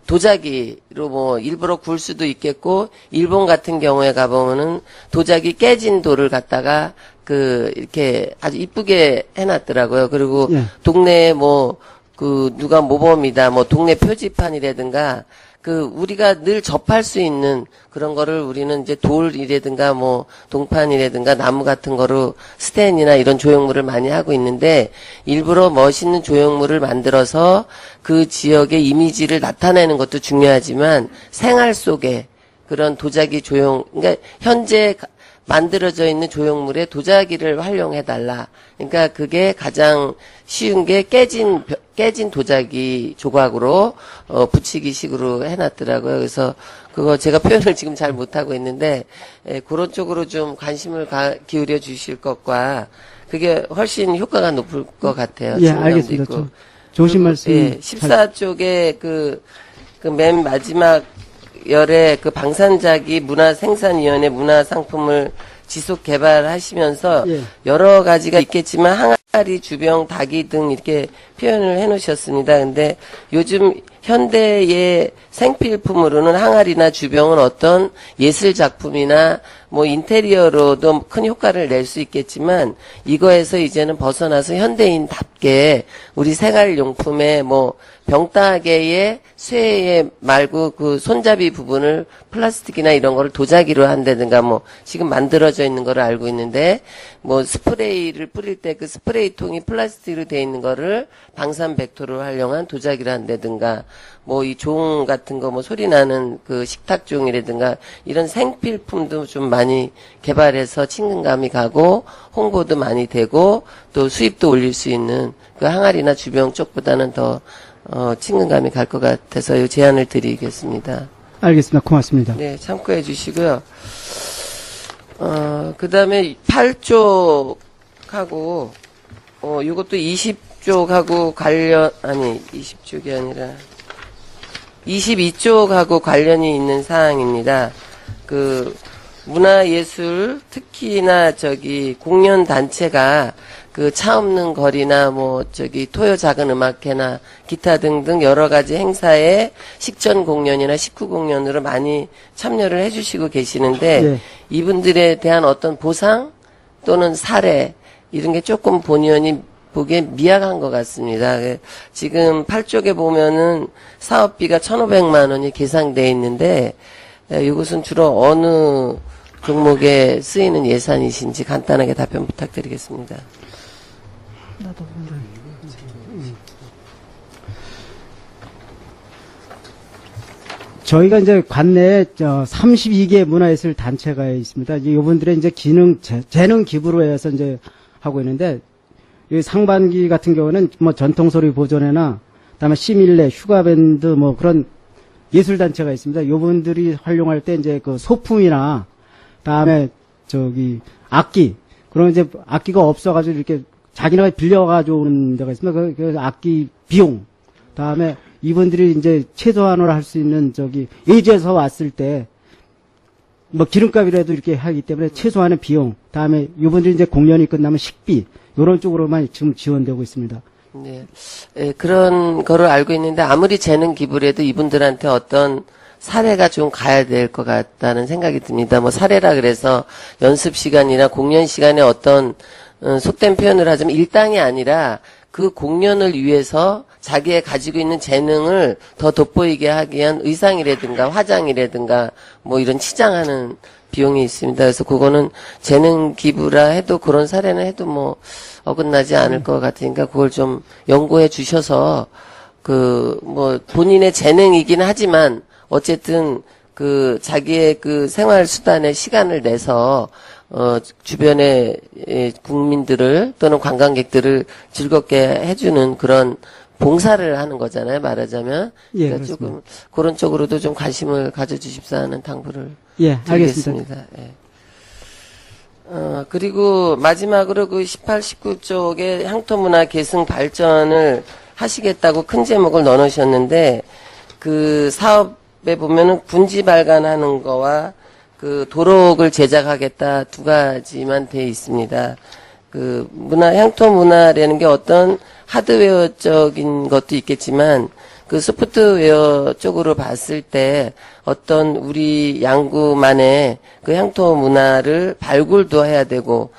도자기로 뭐 일부러 굴 수도 있겠고 일본 같은 경우에 가보면은 도자기 깨진 돌을 갖다가 이렇게 아주 이쁘게 해놨더라고요. 그리고 예. 동네에 누가 모범이다, 동네 표지판이라든가, 우리가 늘 접할 수 있는 그런 거를 우리는 이제 돌이라든가, 동판이라든가, 나무 같은 거로 스텐이나 이런 조형물을 많이 하고 있는데, 일부러 멋있는 조형물을 만들어서 그 지역의 이미지를 나타내는 것도 중요하지만, 생활 속에 그런 도자기 그러니까 현재 만들어져 있는 조형물에 도자기를 활용해달라. 그러니까 그게 가장 쉬운 게 깨진 도자기 조각으로, 붙이기 식으로 해놨더라고요. 그래서 그거 제가 표현을 지금 잘 못하고 있는데, 그런 쪽으로 좀 관심을 기울여 주실 것과 그게 훨씬 효과가 높을 것 같아요. 예, 알겠습니다. 좋으신 말씀. 예, 14쪽에 맨 마지막 열에 방산자기 문화생산위원회 문화상품을 지속 개발하시면서 예. 여러 가지가 있겠지만 항아리, 주병, 닭이 등 이렇게 표현을 해놓으셨습니다. 근데 요즘 현대의 생필품으로는 항아리나 주병은 어떤 예술 작품이나 인테리어로도 큰 효과를 낼 수 있겠지만 이거에서 이제는 벗어나서 현대인답게 우리 생활용품에 병따개에 쇠에 말고 그 손잡이 부분을 플라스틱이나 이런 거를 도자기로 한다든가 지금 만들어져 있는 거를 알고 있는데 스프레이를 뿌릴 때 그 스프레이통이 플라스틱으로 돼 있는 거를 방산백토로 활용한 도자기로 한다든가 이 종 같은 거 소리 나는 그 식탁종이라든가 이런 생필품도 좀 많이 개발해서 친근감이 가고 홍보도 많이 되고 또 수입도 올릴 수 있는 그 항아리나 주병 쪽보다는 더 친근감이 갈 것 같아서 이 제안을 드리겠습니다. 알겠습니다. 고맙습니다. 네, 참고해 주시고요. 그 다음에 8쪽하고, 요것도 20쪽하고 20쪽이 아니라, 22쪽하고 관련이 있는 사항입니다. 문화예술 특히나 공연 단체가 그 차 없는 거리나 토요 작은 음악회나 기타 등등 여러 가지 행사에 식전 공연이나 식후 공연으로 많이 참여를 해주시고 계시는데 네. 이분들에 대한 어떤 보상 또는 사례 이런 게 조금 본의원이 보기에 미약한 것 같습니다. 지금 8쪽에 보면은 사업비가 1,500만 원이 계상돼 있는데 이것은 주로 어느 종목에 쓰이는 예산이신지 간단하게 답변 부탁드리겠습니다. 저희가 이제 관내에 32개 문화예술 단체가 있습니다. 이제 이분들의 이제 재능 기부로 해서 이제 하고 있는데, 이 상반기 같은 경우는 전통소리 보존회나, 그다음에 시밀레, 휴가밴드 그런 예술단체가 있습니다. 이분들이 활용할 때 이제 그 소품이나, 다음에 악기, 그런 이제 악기가 없어가지고 이렇게 자기네가 빌려가지고 오는 데가 있습니다. 그 악기 비용, 다음에 이분들이 이제 최소한으로 할 수 있는 예주에서 왔을 때 기름값이라도 이렇게 하기 때문에 최소한의 비용, 다음에 이분들이 이제 공연이 끝나면 식비 이런 쪽으로만 지금 지원되고 있습니다. 네. 그런 거를 알고 있는데 아무리 재능 기부를 해도 이분들한테 어떤 사례가 좀 가야 될 것 같다는 생각이 듭니다. 사례라 그래서 연습 시간이나 공연 시간에 어떤 속된 표현을 하자면 일당이 아니라 그 공연을 위해서 자기의 가지고 있는 재능을 더 돋보이게 하기 위한 의상이라든가 화장이라든가 이런 치장하는 비용이 있습니다. 그래서 그거는 재능 기부라 해도 그런 사례는 해도 어긋나지 않을 것 같으니까 그걸 좀 연구해 주셔서 본인의 재능이긴 하지만 어쨌든 자기의 생활 수단에 시간을 내서 주변의 국민들을 또는 관광객들을 즐겁게 해주는 그런 봉사를 하는 거잖아요, 말하자면. 예, 그러니까 그렇습니다. 조금 그런 쪽으로도 좀 관심을 가져주십사 하는 당부를 예, 드리겠습니다. 알겠습니다. 예. 그리고 마지막으로 18, 19쪽에 향토문화 계승 발전을 하시겠다고 큰 제목을 넣어놓으셨는데 그 사업에 보면은 군지 발간하는 거와 도록을 제작하겠다 두 가지만 돼 있습니다. 향토 문화라는 게 어떤 하드웨어적인 것도 있겠지만 소프트웨어 쪽으로 봤을 때 어떤 우리 양구만의 향토 문화를 발굴도 해야 되고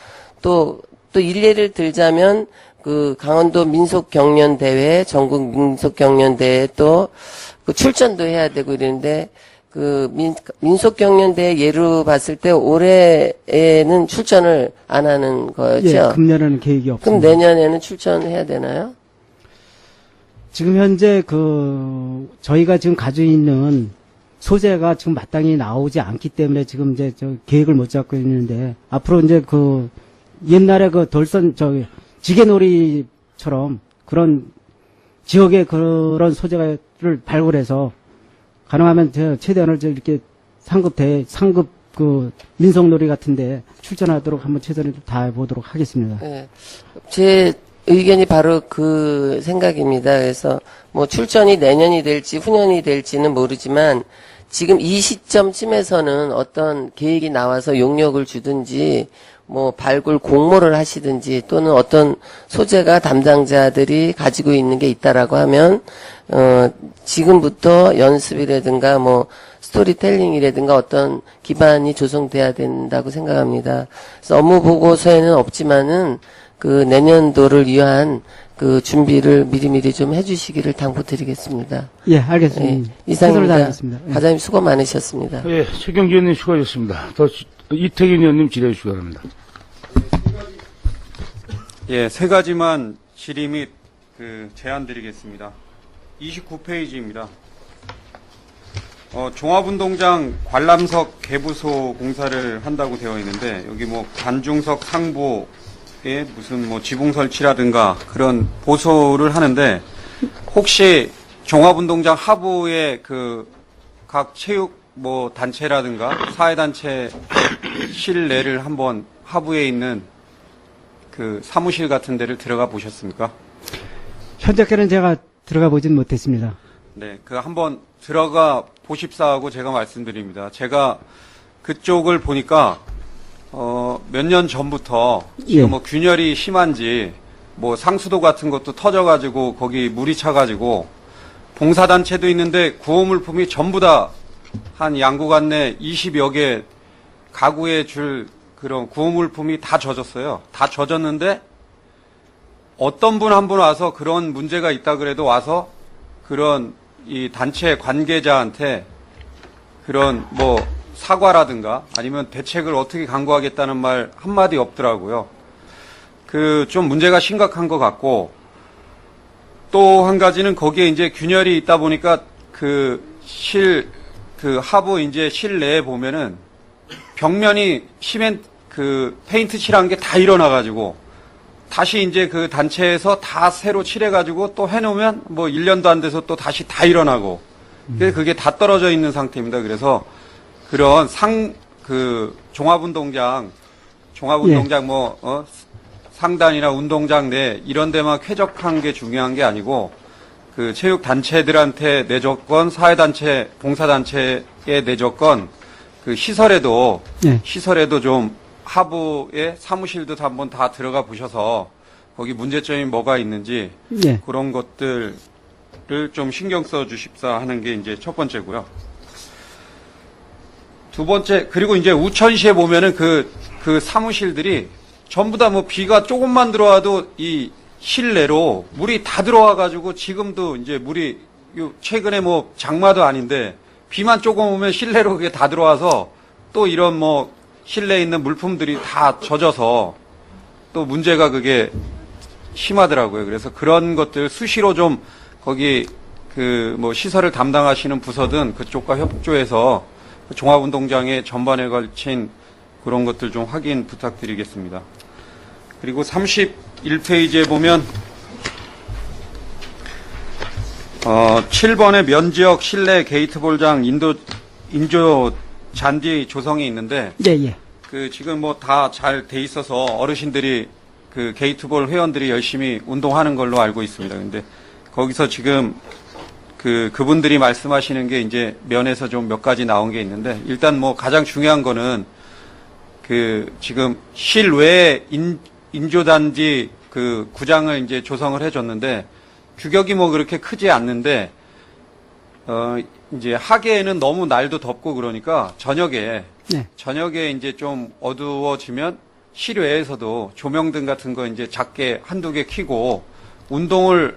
또 일례를 들자면 강원도 민속경연대회, 전국 민속경연대회 또 출전도 해야 되고 이러는데 민속경연대회 예로 봤을 때 올해에는 출전을 안 하는 거죠. 예, 금년에는 계획이 그럼 없습니다. 내년에는 출전해야 되나요? 지금 현재 저희가 지금 가지고 있는 소재가 지금 마땅히 나오지 않기 때문에 지금 이제 계획을 못 잡고 있는데 앞으로 이제 옛날에 지게놀이처럼 그런 지역의 그런 소재를 발굴해서 가능하면 최대한을 이렇게 상급 민속놀이 같은데 출전하도록 한번 최선을 다해보도록 하겠습니다. 네. 제 의견이 바로 그 생각입니다. 그래서 출전이 내년이 될지 후년이 될지는 모르지만 지금 이 시점쯤에서는 어떤 계획이 나와서 용역을 주든지 발굴 공모를 하시든지 또는 어떤 소재가 담당자들이 가지고 있는 게 있다라고 하면 지금부터 연습이라든가 스토리텔링이라든가 어떤 기반이 조성돼야 된다고 생각합니다. 그래서 업무 보고서에는 없지만은 내년도를 위한 준비를 미리미리 좀 해주시기를 당부드리겠습니다. 예, 알겠습니다. 예, 최선을 이상입니다. 다하겠습니다. 예. 과장님 수고 많으셨습니다. 예, 최경기 의원님 수고하셨습니다. 이태균 의원님 질의해 주시기 바랍니다. 예, 세 가지만 질의 및 제안 드리겠습니다. 29페이지입니다. 종합운동장 관람석 개부소 공사를 한다고 되어 있는데 여기 관중석 상부에 무슨 지붕 설치라든가 그런 보소를 하는데 혹시 종합운동장 하부에 각 체육 단체라든가 사회단체 실내를 한번 하부에 있는 사무실 같은 데를 들어가 보셨습니까? 현재까지는 제가 들어가 보진 못했습니다. 네, 한번 들어가 보십사 하고 제가 말씀드립니다. 제가 그쪽을 보니까 몇 년 전부터 예. 지금 뭐 균열이 심한지 뭐 상수도 같은 것도 터져가지고 거기 물이 차가지고 봉사단체도 있는데 구호물품이 전부 다 한 양구간 내 20여 개 가구에 줄 그런 구호물품이 다 젖었어요. 다 젖었는데 어떤 분 한 분 와서 그런 문제가 있다 그래도 와서 그런 이 단체 관계자한테 그런 뭐 사과라든가 아니면 대책을 어떻게 강구하겠다는 말 한마디 없더라고요. 그 좀 문제가 심각한 것 같고 또 한 가지는 거기에 이제 균열이 있다 보니까 그 하부 이제 실내에 보면은 벽면이 페인트 칠한 게 다 일어나가지고 다시 이제 그 단체에서 다 새로 칠해가지고 또 해놓으면 뭐 1년도 안 돼서 또 다시 다 일어나고 그게 다 떨어져 있는 상태입니다. 그래서 그런 종합운동장 상단이나 운동장 내 이런 데만 쾌적한 게 중요한 게 아니고 그 체육단체들한테 내줬건 사회단체, 봉사단체에 내줬건 그 시설에도 좀 하부에 사무실도 한번 다 들어가 보셔서 거기 문제점이 뭐가 있는지 그런 것들을 좀 신경 써 주십사 하는 게 이제 첫 번째고요. 두 번째, 그리고 이제 우천시에 보면은 그 사무실들이 전부 다 뭐 비가 조금만 들어와도 이 실내로 물이 다 들어와가지고 지금도 이제 물이 최근에 뭐 장마도 아닌데 비만 조금 오면 실내로 그게 다 들어와서 또 이런 뭐 실내에 있는 물품들이 다 젖어서 또 문제가 그게 심하더라고요. 그래서 그런 것들 수시로 좀 거기 그 뭐 시설을 담당하시는 부서든 그쪽과 협조해서 종합운동장의 전반에 걸친 그런 것들 좀 확인 부탁드리겠습니다. 그리고 31페이지에 보면 7번의 면지역 실내 게이트볼장 인조 잔디 조성이 있는데 그 지금 뭐 다 잘 돼 있어서 어르신들이 그 게이트볼 회원들이 열심히 운동하는 걸로 알고 있습니다. 근데 거기서 지금 그분들이 말씀하시는 게 이제 면에서 좀 몇 가지 나온 게 있는데 일단 뭐 가장 중요한 거는 그 지금 실외에 인조단지 그 구장을 이제 조성을 해줬는데 규격이 뭐 그렇게 크지 않는데 이제 하계에는 너무 날도 덥고 그러니까 저녁에 이제 좀 어두워지면 실외에서도 조명등 같은 거 이제 작게 한두 개 켜고 운동을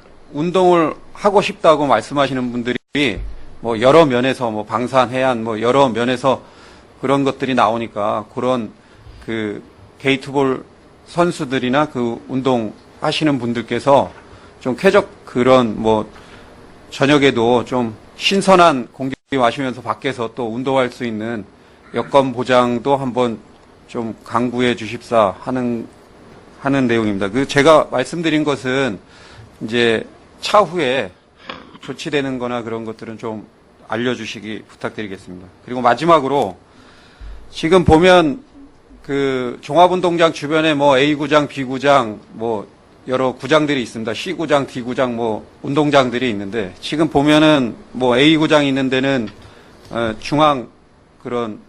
하고 싶다고 말씀하시는 분들이 뭐 여러 면에서 뭐 방산, 해안 뭐 여러 면에서 그런 것들이 나오니까 그런 그 게이트볼 선수들이나 그 운동 하시는 분들께서 좀 쾌적 그런 뭐 저녁에도 좀 신선한 공기 마시면서 밖에서 또 운동할 수 있는 여건 보장도 한번 좀 강구해 주십사 하는 내용입니다. 그 제가 말씀드린 것은 이제 차후에 조치되는 거나 그런 것들은 좀 알려주시기 부탁드리겠습니다. 그리고 마지막으로 지금 보면 그 종합운동장 주변에 뭐 A구장, B구장 뭐 여러 구장들이 있습니다. C구장, D구장 뭐 운동장들이 있는데 지금 보면은 뭐 A구장 있는 데는 중앙 그런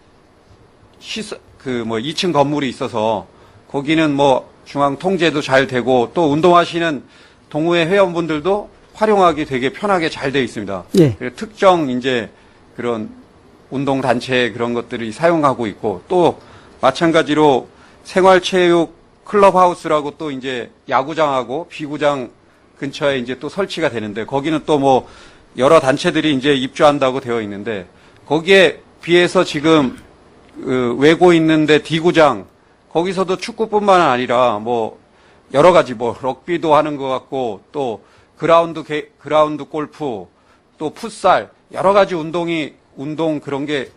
그 뭐 2층 건물이 있어서 거기는 뭐 중앙 통제도 잘 되고 또 운동하시는 동호회 회원분들도 활용하기 되게 편하게 잘 되어 있습니다. 그래서 특정 이제 그런 운동 단체 그런 것들이 사용하고 있고 또 마찬가지로 생활체육 클럽하우스라고 또 이제 야구장하고 비구장 근처에 이제 또 설치가 되는데 거기는 또 뭐 여러 단체들이 이제 입주한다고 되어 있는데 거기에 비해서 지금 외고 있는데 D구장 거기서도 축구뿐만 아니라 뭐 여러 가지 뭐 럭비도 하는 것 같고 또 그라운드 골프 또 풋살 여러 가지 운동 그런 게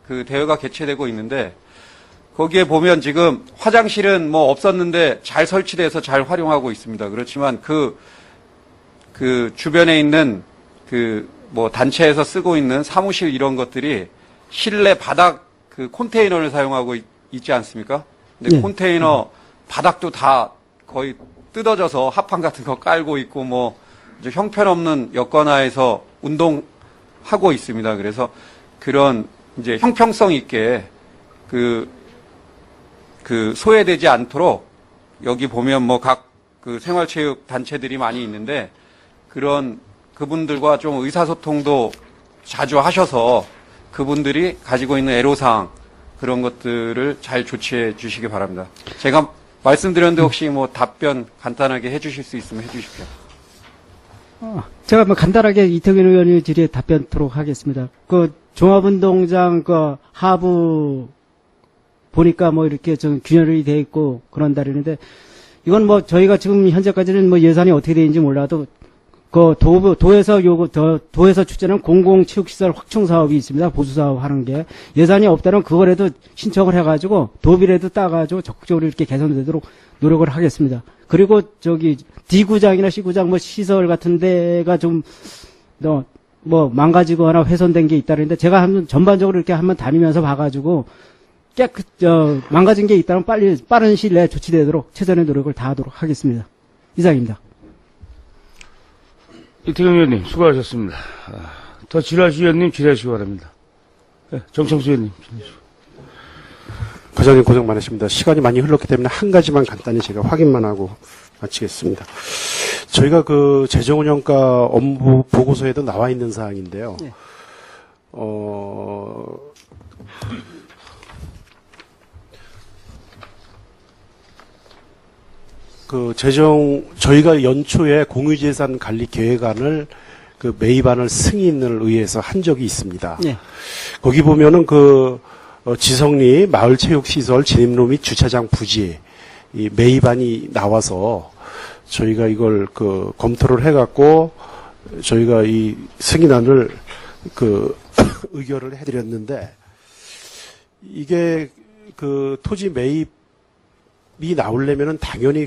그 대회가 개최되고 있는데 거기에 보면 지금 화장실은 뭐 없었는데 잘 설치돼서 잘 활용하고 있습니다. 그렇지만 그 주변에 있는 그 뭐 단체에서 쓰고 있는 사무실 이런 것들이 실내 바닥 그 컨테이너를 사용하고 있지 않습니까? 근데 컨테이너 바닥도 다 거의 뜯어져서 합판 같은 거 깔고 있고 뭐 이제 형편없는 여건하에서 운동하고 있습니다. 그래서 그런 이제 형평성 있게 그 소외되지 않도록 여기 보면 뭐 각 그 생활체육 단체들이 많이 있는데 그분들과 좀 의사소통도 자주 하셔서 그분들이 가지고 있는 애로사항 그런 것들을 잘 조치해 주시기 바랍니다. 제가 말씀드렸는데 혹시 뭐 답변 간단하게 해주실 수 있으면 해주십시오. 제가 뭐 간단하게 이태균 의원님 질의에 답변토록 하겠습니다. 그 종합운동장 그 하부 보니까 뭐 이렇게 좀 균열이 돼 있고 그런다 그러는데 이건 뭐 저희가 지금 현재까지는 뭐 예산이 어떻게 되는지 몰라도 그 도에서 추진하는 공공체육시설 확충 사업이 있습니다. 보수 사업 하는 게 예산이 없다면 그거라도 신청을 해가지고 도비라도 따가지고 적극적으로 이렇게 개선되도록 노력을 하겠습니다. 그리고 저기 D구장이나 C구장 뭐 시설 같은 데가 좀 뭐 망가지거나 훼손된 게 있다는데 제가 한번 전반적으로 이렇게 한번 다니면서 봐가지고 망가진 게 있다면 빠른 시일 내에 조치되도록 최선의 노력을 다하도록 하겠습니다. 이상입니다. 이태경 의원님 수고하셨습니다. 더 질의하실 의원님 질의하시기 바랍니다. 네, 정청수 의원님. 과장님 고생 많으십니다. 시간이 많이 흘렀기 때문에 한 가지만 간단히 제가 확인만 하고 마치겠습니다. 저희가 그 재정운영과 업무 보고서에도 나와 있는 사항인데요. 네. 저희가 연초에 공유재산 관리 계획안을 그 매입안을 승인을 의해서 한 적이 있습니다. 네. 거기 보면은 지성리 마을체육시설 진입로 및 주차장 부지 이 매입안이 나와서 저희가 이걸 검토를 해갖고 저희가 이 승인안을 의결을 해드렸는데 이게 토지 매입이 나오려면은 당연히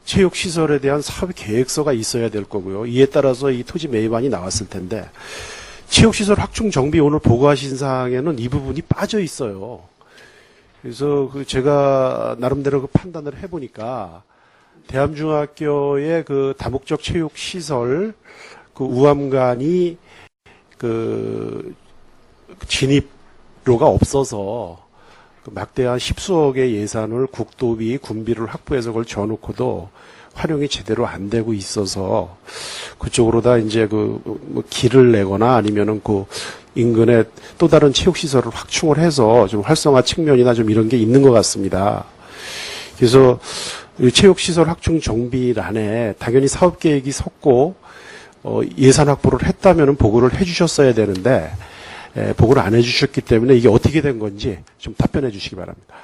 체육시설에 대한 사업 계획서가 있어야 될 거고요. 이에 따라서 이 토지 매입안이 나왔을 텐데 체육시설 확충 정비 오늘 보고하신 사항에는 이 부분이 빠져 있어요. 그래서 제가 나름대로 판단을 해보니까 대암중학교의 다목적 체육시설 우암관이 진입로가 없어서 막대한 10수억의 예산을 국도비, 군비를 확보해서 그걸 지어놓고도 활용이 제대로 안 되고 있어서 그쪽으로다 이제 길을 내거나 아니면은 인근에 또 다른 체육시설을 확충을 해서 좀 활성화 측면이나 좀 이런 게 있는 것 같습니다. 그래서 체육시설 확충 정비란에 당연히 사업계획이 섰고 예산 확보를 했다면은 보고를 해주셨어야 되는데 보고를 안 해주셨기 때문에 이게 어떻게 된 건지 좀 답변해 주시기 바랍니다.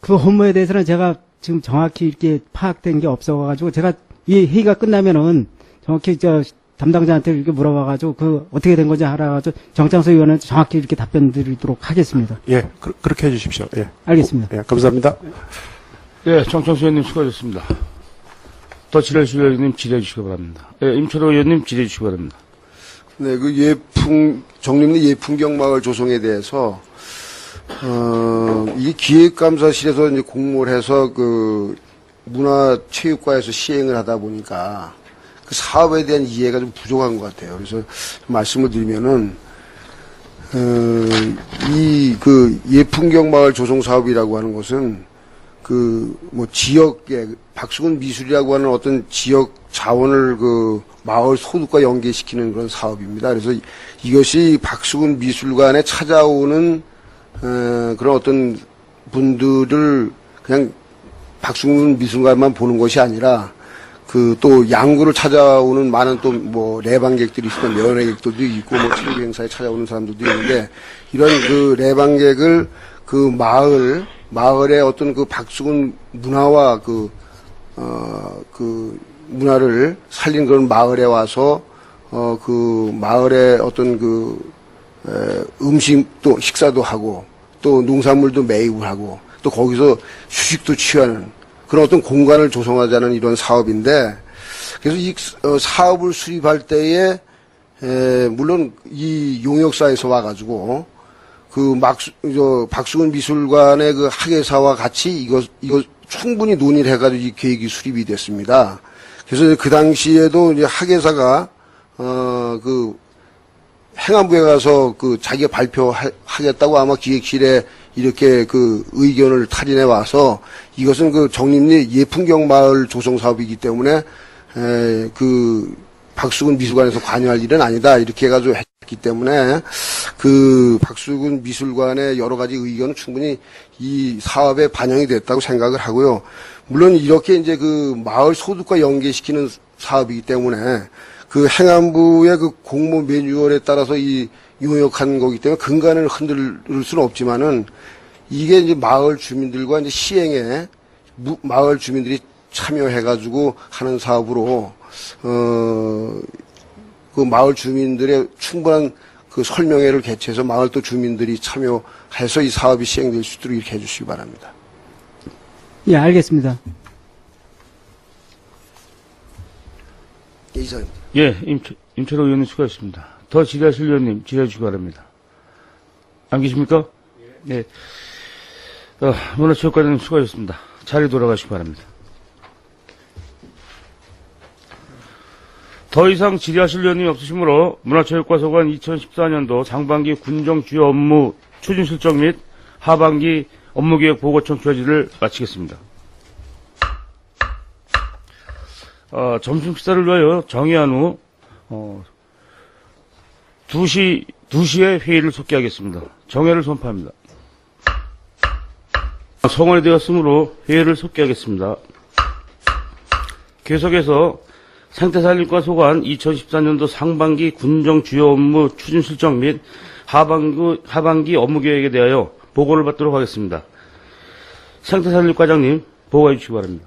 그 업무에 대해서는 제가 지금 정확히 이렇게 파악된 게 없어가지고 제가 이 회의가 끝나면은 정확히 담당자한테 이렇게 물어봐가지고 어떻게 된 건지 알아가지고 정창수 의원한테 정확히 이렇게 답변 드리도록 하겠습니다. 예, 그렇게 해주십시오. 예. 알겠습니다. 예, 감사합니다. 예, 정청수 의원님 수고하셨습니다. 더 질의하실 의원님 질의해 주시기 바랍니다. 예, 임철호 의원님 질의해 주시기 바랍니다. 네, 정림리 예풍경마을 조성에 대해서, 이 기획감사실에서 이제 공모를 해서 문화체육과에서 시행을 하다 보니까 그 사업에 대한 이해가 좀 부족한 것 같아요. 그래서 말씀을 드리면은, 예풍경마을 조성 사업이라고 하는 것은 지역에, 박수근 미술이라고 하는 어떤 지역 자원을 마을 소득과 연계시키는 그런 사업입니다. 그래서 이것이 박수근 미술관에 찾아오는 그런 어떤 분들을 그냥 박수근 미술관만 보는 것이 아니라 또 양구를 찾아오는 많은 또 내방객들이 있으면 면회객들도 있고 체육 행사에 찾아오는 사람들도 있는데 이런 내방객을 마을의 어떤 박수근 문화와 문화를 살린 그런 마을에 와서 마을의 어떤 음식도 식사도 하고 또 농산물도 매입을 하고 또 거기서 휴식도 취하는 그런 어떤 공간을 조성하자는 이런 사업인데 그래서 이 사업을 수립할 때에 물론 이 용역사에서 와가지고 박수근 미술관의 학예사와 같이 이거 충분히 논의를 해가지고 이 계획이 수립이 됐습니다. 그래서 그 당시에도 이제 학예사가 행안부에 가서 그 자기가 발표하겠다고 아마 기획실에 이렇게 그 의견을 탈인해 와서 이것은 그 정림리 예풍경 마을 조성 사업이기 때문에 그 박수근 미술관에서 관여할 일은 아니다 이렇게 해가지고 했기 때문에 그 박수근 미술관의 여러 가지 의견은 충분히 이 사업에 반영이 됐다고 생각을 하고요. 물론 이렇게 이제 그 마을 소득과 연계시키는 사업이기 때문에 그 행안부의 그 공모 매뉴얼에 따라서 이 용역한 거기 때문에 근간을 흔들 수는 없지만은 이게 이제 마을 주민들과 이제 시행에 마을 주민들이 참여해가지고 하는 사업으로 그 마을 주민들의 충분한 그 설명회를 개최해서 마을 또 주민들이 참여해서 이 사업이 시행될 수 있도록 이렇게 해주시기 바랍니다. 예, 알겠습니다. 예, 이상입니다. 예, 임철호 의원님 수고하셨습니다. 더 질의하실 의원님 질의해 주시기 바랍니다. 안 계십니까? 네. 문화체육관장님 수고하셨습니다. 자리 돌아가시기 바랍니다. 더 이상 질의하실 의원님이 없으시므로 문화체육과소관 2014년도 상반기 군정 주요 업무 추진 실적 및 하반기 업무계획 보고 청취를 마치겠습니다. 점심 식사를 위하여 정의한 후 2시에 회의를 속개하겠습니다. 정회를 선포합니다. 성원이 되었으므로 회의를 속개하겠습니다. 계속해서 생태산림과 소관 2014년도 상반기 군정 주요 업무 추진 실적 및 하반기 업무 계획에 대하여 보고를 받도록 하겠습니다. 생태산림과장님 보고해 주시기 바랍니다.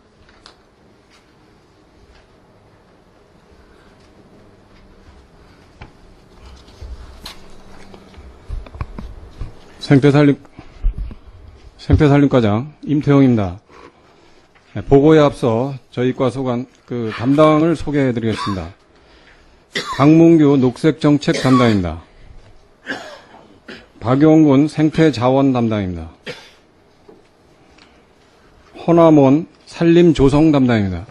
생태산림과장 임태용입니다. 보고에 앞서 저희 과 소관 그 담당을 소개해 드리겠습니다. 박문규 녹색정책 담당입니다. 박용군 생태자원 담당입니다. 허남원 산림조성 담당입니다.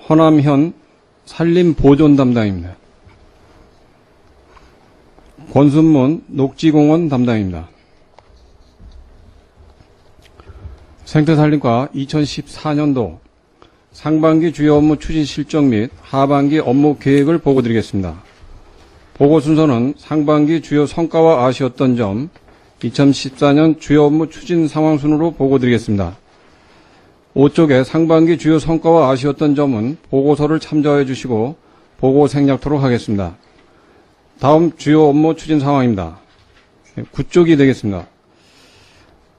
허남현 산림보존 담당입니다. 권순문 녹지공원 담당입니다. 생태산림과 2014년도 상반기 주요 업무 추진 실적 및 하반기 업무 계획을 보고드리겠습니다. 보고 순서는 상반기 주요 성과와 아쉬웠던 점, 2014년 주요 업무 추진 상황 순으로 보고드리겠습니다. 5쪽에 상반기 주요 성과와 아쉬웠던 점은 보고서를 참조해 주시고 보고 생략토록 하겠습니다. 다음 주요 업무 추진 상황입니다. 9쪽이 되겠습니다.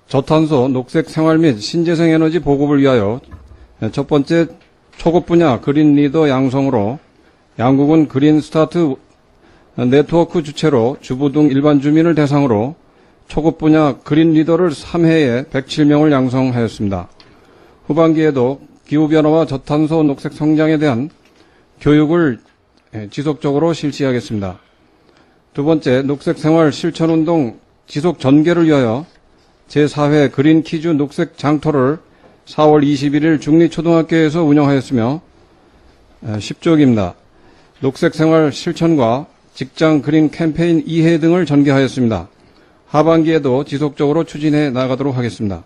저탄소, 녹색 생활 및 신재생 에너지 보급을 위하여 첫 번째 초급 분야 그린 리더 양성으로 양국은 그린 스타트 네트워크 주체로 주부 등 일반 주민을 대상으로 초급 분야 그린 리더를 3회에 107명을 양성하였습니다. 후반기에도 기후변화와 저탄소 녹색 성장에 대한 교육을 지속적으로 실시하겠습니다. 두 번째, 녹색 생활 실천운동 지속 전개를 위하여 제4회 그린 퀴즈 녹색 장터를 4월 21일 중리초등학교에서 운영하였으며 10쪽입니다. 녹색 생활 실천과 직장 그린 캠페인 2회 등을 전개하였습니다. 하반기에도 지속적으로 추진해 나가도록 하겠습니다.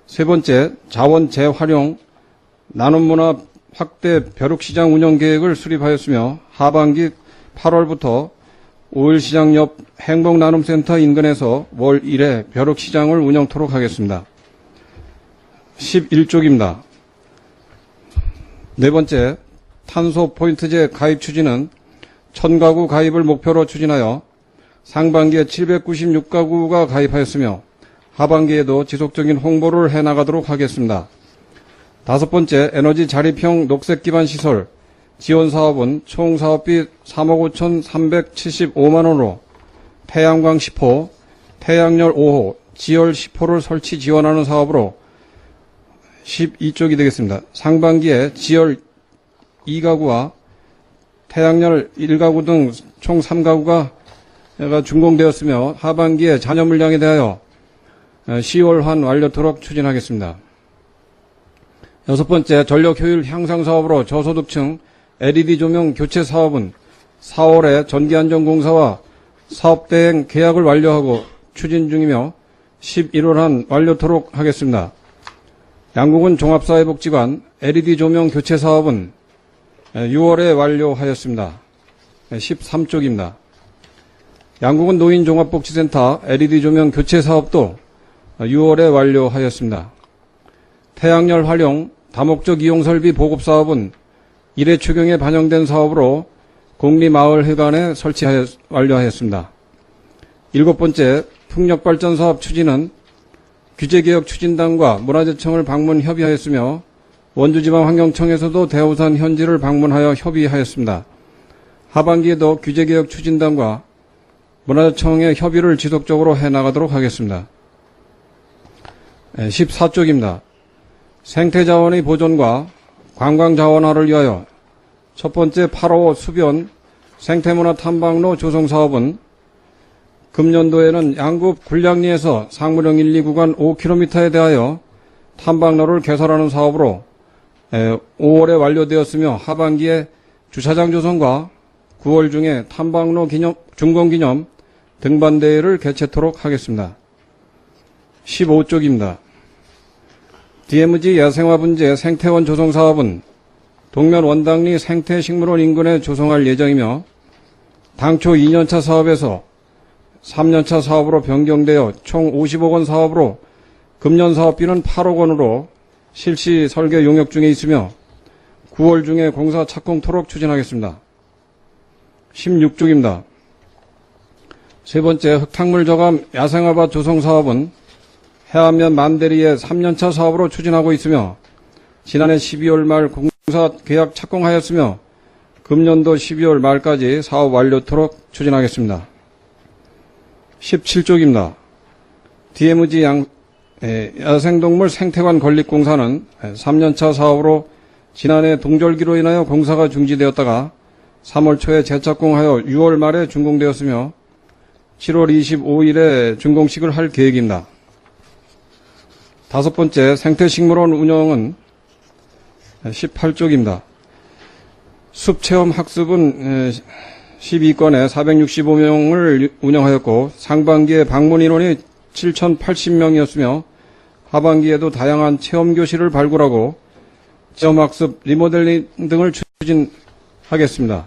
세 번째, 자원 재활용 나눔문화 확대 벼룩시장 운영 계획을 수립하였으며 하반기 8월부터 5일시장 옆 행복나눔센터 인근에서 월 1회 벼룩시장을 운영토록 하겠습니다. 11쪽입니다. 네 번째, 탄소 포인트제 가입 추진은 1000가구 가입을 목표로 추진하여 상반기에 796가구가 가입하였으며 하반기에도 지속적인 홍보를 해나가도록 하겠습니다. 다섯 번째, 에너지 자립형 녹색 기반 시설 지원 사업은 총 사업비 3억 5,375만 원으로 태양광 10호, 태양열 5호, 지열 10호를 설치 지원하는 사업으로 12쪽이 되겠습니다. 상반기에 지열 2가구와 태양열 1가구 등 총 3가구가 준공되었으며 하반기에 잔여 물량에 대하여 10월환 완료토록 추진하겠습니다. 여섯 번째, 전력 효율 향상 사업으로 저소득층 LED 조명 교체 사업은 4월에 전기안전공사와 사업대행 계약을 완료하고 추진 중이며 11월한 완료토록 하겠습니다. 양국은 종합사회복지관 LED 조명 교체 사업은 6월에 완료하였습니다. 13쪽입니다. 양국은 노인종합복지센터 LED 조명 교체 사업도 6월에 완료하였습니다. 태양열 활용 다목적 이용설비 보급사업은 1회 추경에 반영된 사업으로 공리마을회관에 완료하였습니다. 7번째, 풍력발전사업 추진은 규제개혁 추진단과 문화재청을 방문 협의하였으며 원주지방환경청에서도 대우산 현지를 방문하여 협의하였습니다. 하반기에도 규제개혁 추진단과 문화재청의 협의를 지속적으로 해나가도록 하겠습니다. 14쪽입니다. 생태자원의 보존과 관광자원화를 위하여 첫 번째 8호 수변 생태문화 탐방로 조성사업은 금년도에는 양구 굴량리에서 상무령 1, 2구간 5km에 대하여 탐방로를 개설하는 사업으로 5월에 완료되었으며 하반기에 주차장 조성과 9월 중에 탐방로 준공기념 등반대회를 개최토록 하겠습니다. 15쪽입니다. DMZ 야생화분재 생태원 조성 사업은 동면 원당리 생태식물원 인근에 조성할 예정이며 당초 2년차 사업에서 3년차 사업으로 변경되어 총 50억 원 사업으로 금년 사업비는 8억 원으로 실시 설계 용역 중에 있으며 9월 중에 공사 착공토록 추진하겠습니다. 16쪽입니다. 세 번째 흙탕물 저감 야생화밭 조성 사업은 해안면 만대리에 3년차 사업으로 추진하고 있으며 지난해 12월 말 공사 계약 착공하였으며 금년도 12월 말까지 사업 완료토록 추진하겠습니다. 17쪽입니다. DMZ 야생동물 생태관 건립공사는 3년차 사업으로 지난해 동절기로 인하여 공사가 중지되었다가 3월 초에 재착공하여 6월 말에 준공되었으며 7월 25일에 준공식을 할 계획입니다. 다섯 번째 생태식물원 운영은 18쪽입니다. 숲체험 학습은 12건에 465명을 운영하였고 상반기에 방문 인원이 7,080명이었으며 하반기에도 다양한 체험교실을 발굴하고 체험학습 리모델링 등을 추진하겠습니다.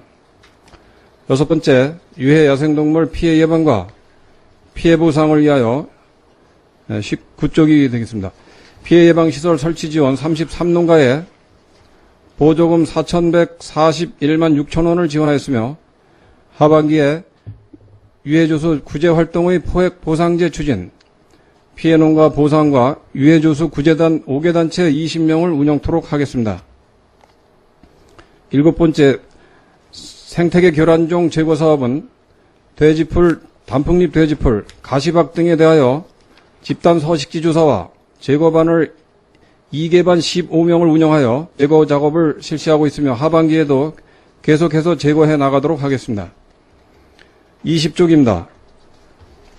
여섯 번째, 유해 야생동물 피해 예방과 피해 보상을 위하여 19쪽이 되겠습니다. 피해 예방시설 설치 지원 33농가에 보조금 4,141만 6천 원을 지원하였으며 하반기에 유해조수 구제활동의 포획 보상제 추진, 피해농가 보상과 유해조수 구제단 5개 단체 20명을 운영토록 하겠습니다. 일곱 번째, 생태계 교란종 제거 사업은 돼지풀, 단풍잎 돼지풀, 가시박 등에 대하여 집단 서식지 조사와 제거반을 2개반 15명을 운영하여 제거 작업을 실시하고 있으며 하반기에도 계속해서 제거해 나가도록 하겠습니다. 20쪽입니다.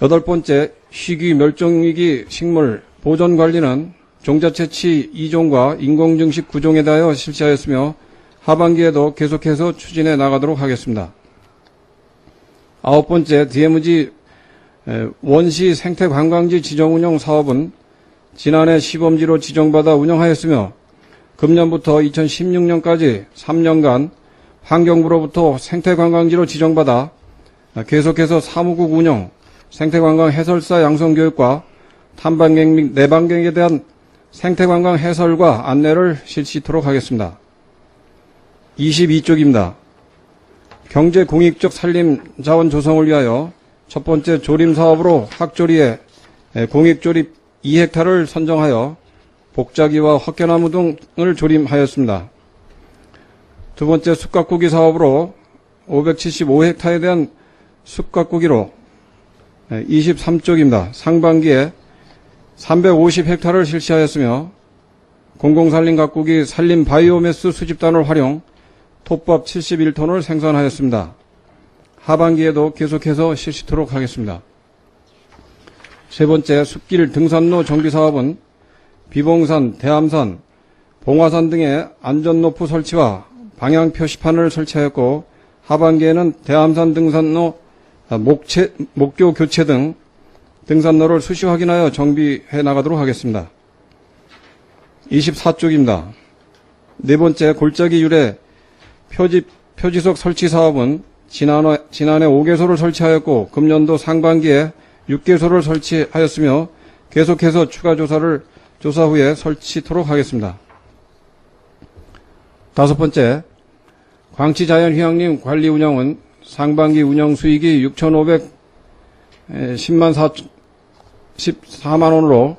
여덟 번째, 희귀 멸종위기 식물 보존 관리는 종자채취 2종과 인공증식 9종에 대하여 실시하였으며 하반기에도 계속해서 추진해 나가도록 하겠습니다. 아홉 번째, DMZ 원시 생태관광지 지정운영 사업은 지난해 시범지로 지정받아 운영하였으며 금년부터 2016년까지 3년간 환경부로부터 생태관광지로 지정받아 계속해서 사무국 운영, 생태관광 해설사 양성교육과 탐방객 및 내방객에 대한 생태관광 해설과 안내를 실시토록 하겠습니다. 22쪽입니다. 경제 공익적 산림 자원 조성을 위하여 첫 번째 조림 사업으로 학조리에 공익조립 2헥타를 선정하여 복자기와 헛개나무 등을 조림하였습니다. 두 번째 숲가꾸기 사업으로 575헥타에 대한 숲가꾸기로 23쪽입니다. 상반기에 350헥타를 실시하였으며 공공산림 가꾸기 산림 바이오매스 수집단을 활용 톱밥 71톤을 생산하였습니다. 하반기에도 계속해서 실시토록 하겠습니다. 세 번째, 숲길 등산로 정비사업은 비봉산, 대암산, 봉화산 등의 안전노프 설치와 방향 표시판을 설치하였고 하반기에는 대암산 등산로 목교 교체 등 등산로를 수시 확인하여 정비해 나가도록 하겠습니다. 24쪽입니다. 네 번째, 골짜기 유래 표지석 설치 사업은 지난해 5개소를 설치하였고 금년도 상반기에 6개소를 설치하였으며 계속해서 추가 조사 후에 설치토록 하겠습니다. 다섯 번째, 광치자연휴양림 관리 운영은 상반기 운영 수익이 6,514만 원으로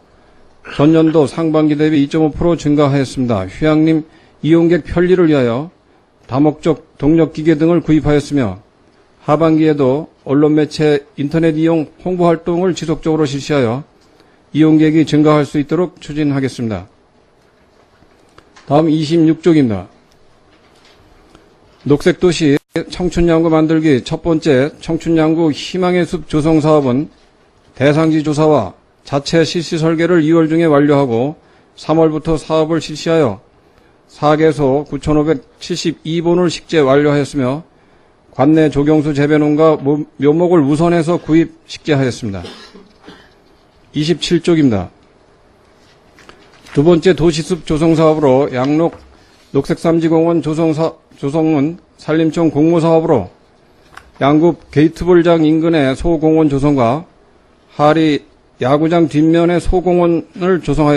전년도 상반기 대비 2.5% 증가하였습니다. 휴양림 이용객 편리를 위하여 다목적 동력기계 등을 구입하였으며 하반기에도 언론 매체 인터넷 이용 홍보 활동을 지속적으로 실시하여 이용객이 증가할 수 있도록 추진하겠습니다. 다음 26쪽입니다. 녹색도시 청춘양구 만들기 첫 번째 청춘양구 희망의 숲 조성 사업은 대상지 조사와 자체 실시 설계를 2월 중에 완료하고 3월부터 사업을 실시하여 4개소 9,572본을 식재 완료하였으며 관내 조경수 재배농가 묘목을 우선해서 구입 식재하였습니다. 27쪽입니다. 두 번째 도시숲 조성 사업으로 양록 녹색삼지공원 조성은 산림청 공모사업으로 양구 게이트볼장 인근의 소공원 조성과 하리 야구장 뒷면의 소공원을 조성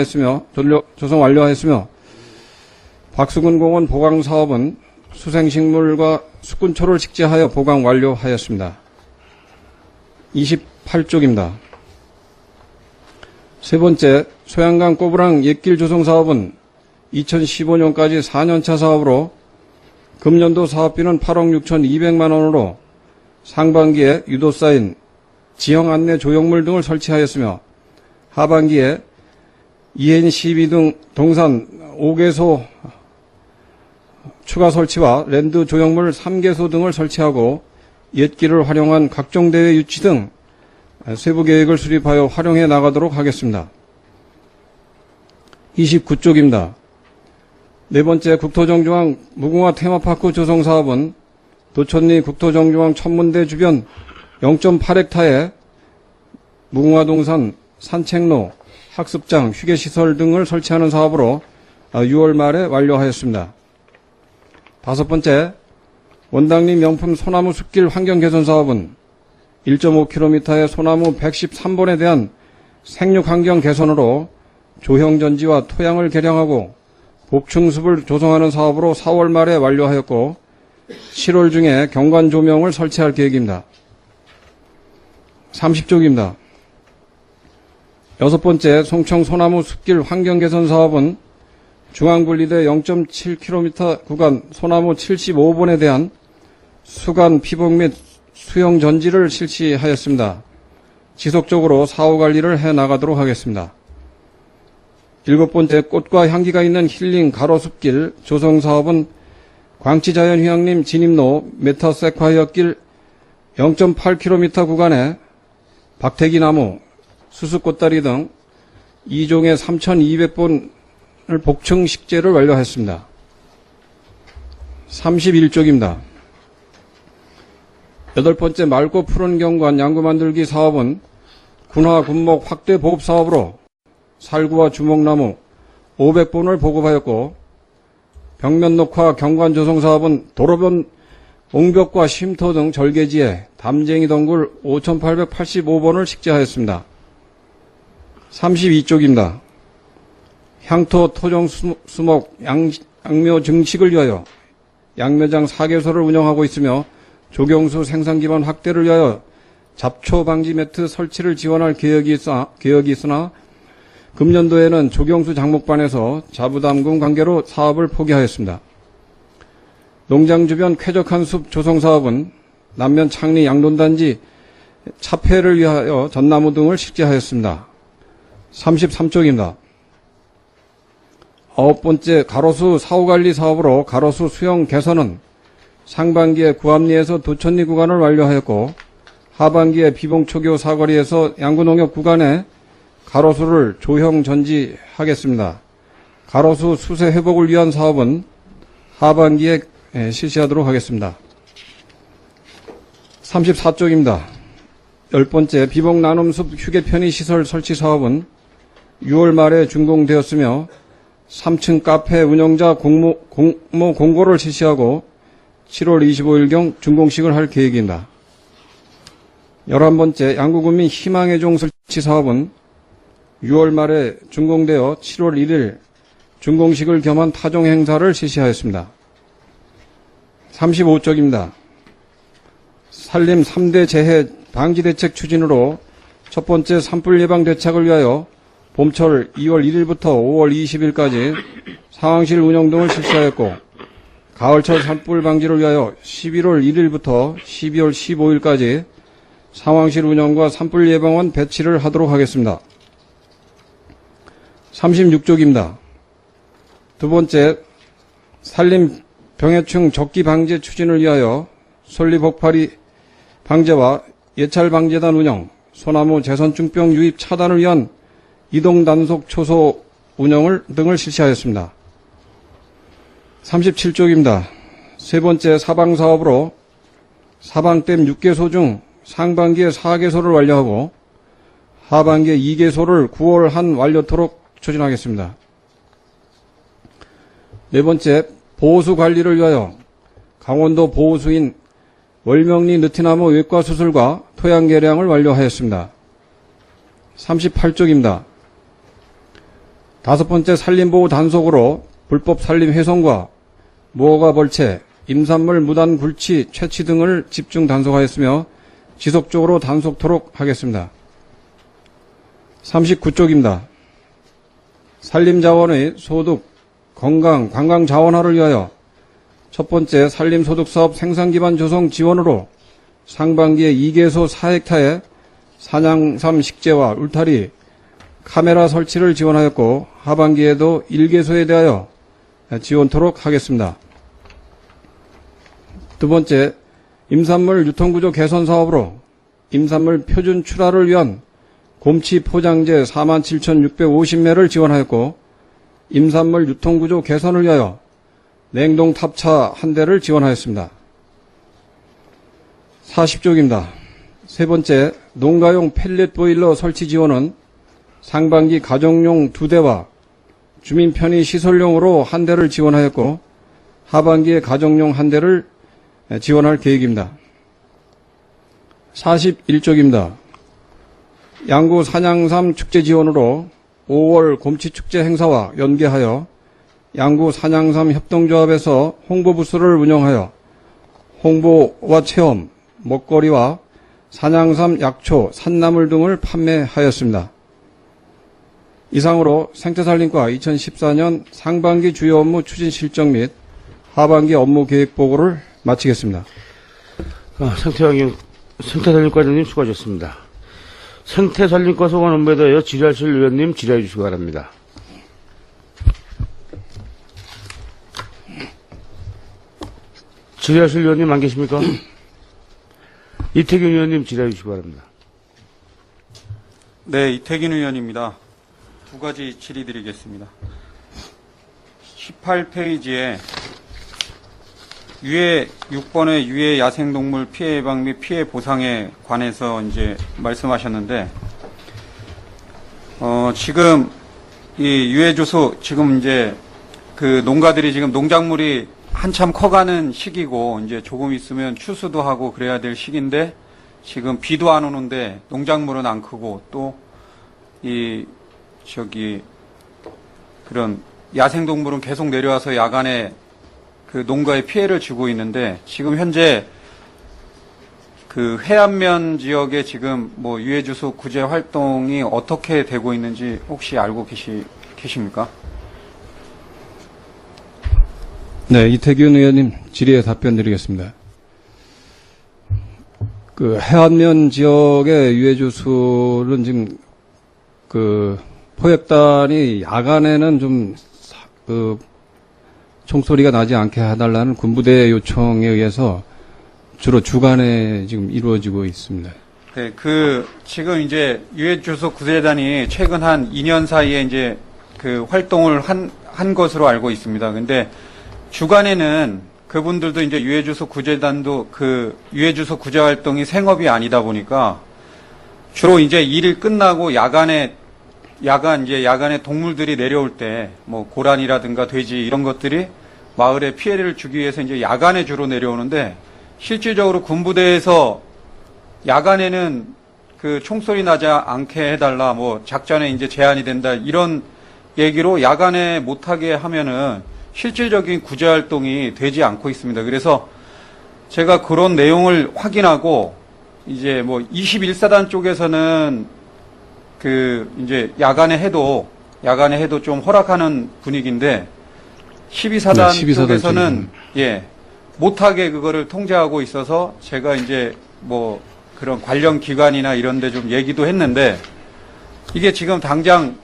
완료하였으며 박수근 공원 보강 사업은 수생식물과 수꾼초를 식재하여 보강 완료하였습니다. 28쪽입니다. 세 번째, 소양강 꼬부랑 옛길 조성 사업은 2015년까지 4년차 사업으로 금년도 사업비는 8억 6,200만 원으로 상반기에 유도사인, 지형 안내 조형물 등을 설치하였으며 하반기에 EN12 등 동산 5개소 추가 설치와 랜드 조형물 3개소 등을 설치하고 옛길을 활용한 각종 대회 유치 등 세부 계획을 수립하여 활용해 나가도록 하겠습니다. 29쪽입니다. 네 번째, 국토정중앙 무궁화 테마파크 조성 사업은 도천리 국토정중앙 천문대 주변 0.8헥타에 무궁화동산 산책로, 학습장, 휴게시설 등을 설치하는 사업으로 6월 말에 완료하였습니다. 다섯 번째, 원당리 명품 소나무 숲길 환경 개선 사업은 1.5km의 소나무 113본에 대한 생육 환경 개선으로 조형 전지와 토양을 개량하고 복층숲을 조성하는 사업으로 4월 말에 완료하였고 7월 중에 경관 조명을 설치할 계획입니다. 30쪽입니다. 여섯 번째, 송청 소나무 숲길 환경 개선 사업은 중앙분리대 0.7km 구간 소나무 75본에 대한 수간 피복 및 수영 전지를 실시하였습니다. 지속적으로 사후 관리를 해 나가도록 하겠습니다. 일곱 번째, 꽃과 향기가 있는 힐링 가로숲길 조성 사업은 광치자연휴양림 진입로 메타세콰이어길 0.8km 구간에 박태기나무, 수수꽃다리 등 2종의 3,200본을 복층 식재를 완료했습니다. 31쪽입니다. 여덟 번째, 맑고 푸른 경관 양구 만들기 사업은 군화 군목 확대 보급 사업으로 살구와 주목나무 500본을 보급하였고 벽면 녹화 경관 조성 사업은 도로변 옹벽과 쉼터 등 절개지에 담쟁이 덩굴 5,885본을 식재하였습니다. 32쪽입니다. 향토 토종 수목 양묘 증식을 위하여 양묘장 4개소를 운영하고 있으며 조경수 생산 기반 확대를 위하여 잡초 방지 매트 설치를 지원할 계획이 있으나 금년도에는 조경수 장목반에서 자부담금 관계로 사업을 포기하였습니다. 농장 주변 쾌적한 숲 조성 사업은 남면 창리 양돈단지 차폐를 위하여 전나무 등을 식재하였습니다. 33쪽입니다. 아홉 번째, 가로수 사후관리 사업으로 가로수 수영 개선은 상반기에 구암리에서 도천리 구간을 완료하였고 하반기에 비봉초교 사거리에서 양구농협 구간에 가로수를 조형 전지하겠습니다. 가로수 수세 회복을 위한 사업은 하반기에 실시하도록 하겠습니다. 34쪽입니다. 10번째 비봉 나눔숲 휴게 편의 시설 설치 사업은 6월 말에 준공되었으며 3층 카페 운영자 공모 공고를 실시하고 7월 25일경 준공식을 할 계획입니다. 11번째 양구군민 희망의 종 설치 사업은 6월 말에 준공되어 7월 1일 준공식을 겸한 타종 행사를 실시하였습니다. 35쪽입니다. 산림 3대 재해 방지 대책 추진으로 첫 번째 산불 예방 대책을 위하여 봄철 2월 1일부터 5월 20일까지 상황실 운영 등을 실시하였고 가을철 산불 방지를 위하여 11월 1일부터 12월 15일까지 상황실 운영과 산불 예방원 배치를 하도록 하겠습니다. 36쪽입니다. 두 번째, 산림 병해충 적기 방제 추진을 위하여 솔리폭발이 방제와 예찰 방제단 운영, 소나무 재선충병 유입 차단을 위한 이동 단속 초소 운영을 등을 실시하였습니다. 37쪽입니다. 세 번째 사방 사업으로 사방댐 6개소 중 상반기에 4개소를 완료하고 하반기에 2개소를 9월 한 완료토록 추진하겠습니다. 네 번째, 보호수 관리를 위하여 강원도 보호수인 월명리 느티나무 외과 수술과 토양 개량을 완료하였습니다. 38쪽입니다. 다섯 번째, 산림보호 단속으로 불법 산림 훼손과 무허가 벌채, 임산물 무단 굴치, 채취 등을 집중 단속하였으며 지속적으로 단속토록 하겠습니다. 39쪽입니다. 산림자원의 소득, 건강, 관광자원화를 위하여 첫 번째 산림소득사업 생산기반 조성 지원으로 상반기에 2개소 4헥타에 산양삼 식재와 울타리, 카메라 설치를 지원하였고 하반기에도 1개소에 대하여 지원토록 하겠습니다. 두 번째, 임산물 유통구조 개선 사업으로 임산물 표준 출하를 위한 곰치 포장재 47,650매를 지원하였고 임산물 유통구조 개선을 위하여 냉동 탑차 1대를 지원하였습니다. 40쪽입니다. 세 번째, 농가용 펠렛 보일러 설치 지원은 상반기 가정용 2대와 주민 편의 시설용으로 1대를 지원하였고 하반기에 가정용 1대를 지원할 계획입니다. 41쪽입니다. 양구 산양삼 축제 지원으로 5월 곰치축제 행사와 연계하여 양구 산양삼 협동조합에서 홍보부스를 운영하여 홍보와 체험, 먹거리와 산양삼 약초, 산나물 등을 판매하였습니다. 이상으로 생태살림과 2014년 상반기 주요 업무 추진 실적 및 하반기 업무 계획 보고를 마치겠습니다. 생태살림과장님 수고하셨습니다. 생태살림과 소관 업무에 대하여 질의하실 의원님 질의해 주시기 바랍니다. 질의하실 의원님 안 계십니까? 이태균 의원님 질의해 주시기 바랍니다. 네, 이태균 의원입니다. 두 가지 질의드리겠습니다. 18페이지에 유해 6번의 유해 야생동물 피해 예방 및 피해 보상에 관해서 이제 말씀하셨는데, 지금 이 유해 조소 지금 이제 그 농가들이 지금 농작물이 한참 커가는 시기고 이제 조금 있으면 추수도 하고 그래야 될 시기인데 지금 비도 안 오는데 농작물은 안 크고 또 그런 야생동물은 계속 내려와서 야간에 그 농가에 피해를 주고 있는데 지금 현재 그 해안면 지역에 지금 뭐 유해주소 구제 활동이 어떻게 되고 있는지 혹시 알고 계십니까? 네, 이태균 의원님 질의에 답변 드리겠습니다. 그 해안면 지역의 유해주소는 지금 그 포획단이 야간에는 좀 총소리가 나지 않게 해달라는 군부대 요청에 의해서 주로 주간에 지금 이루어지고 있습니다. 네, 지금 이제 유해주소 구제단이 최근 한 2년 사이에 이제 그 활동을 한 것으로 알고 있습니다. 근데 주간에는 그분들도 이제 유해주소 구제단도 유해주소 구제 활동이 생업이 아니다 보니까 주로 이제 일이 끝나고 야간에 동물들이 내려올 때 뭐 고란이라든가 돼지 이런 것들이 마을에 피해를 주기 위해서 이제 야간에 주로 내려오는데 실질적으로 군부대에서 야간에는 그 총소리 나지 않게 해달라, 뭐 작전에 이제 제한이 된다 이런 얘기로 야간에 못하게 하면은 실질적인 구제 활동이 되지 않고 있습니다. 그래서 제가 그런 내용을 확인하고 이제 뭐 21사단 쪽에서는 이제 야간에 해도 좀 허락하는 분위기인데 12사단, 12사단 쪽에서는 못하게 그거를 통제하고 있어서 제가 이제 뭐 그런 관련 기관이나 이런 데 좀 얘기도 했는데 이게 지금 당장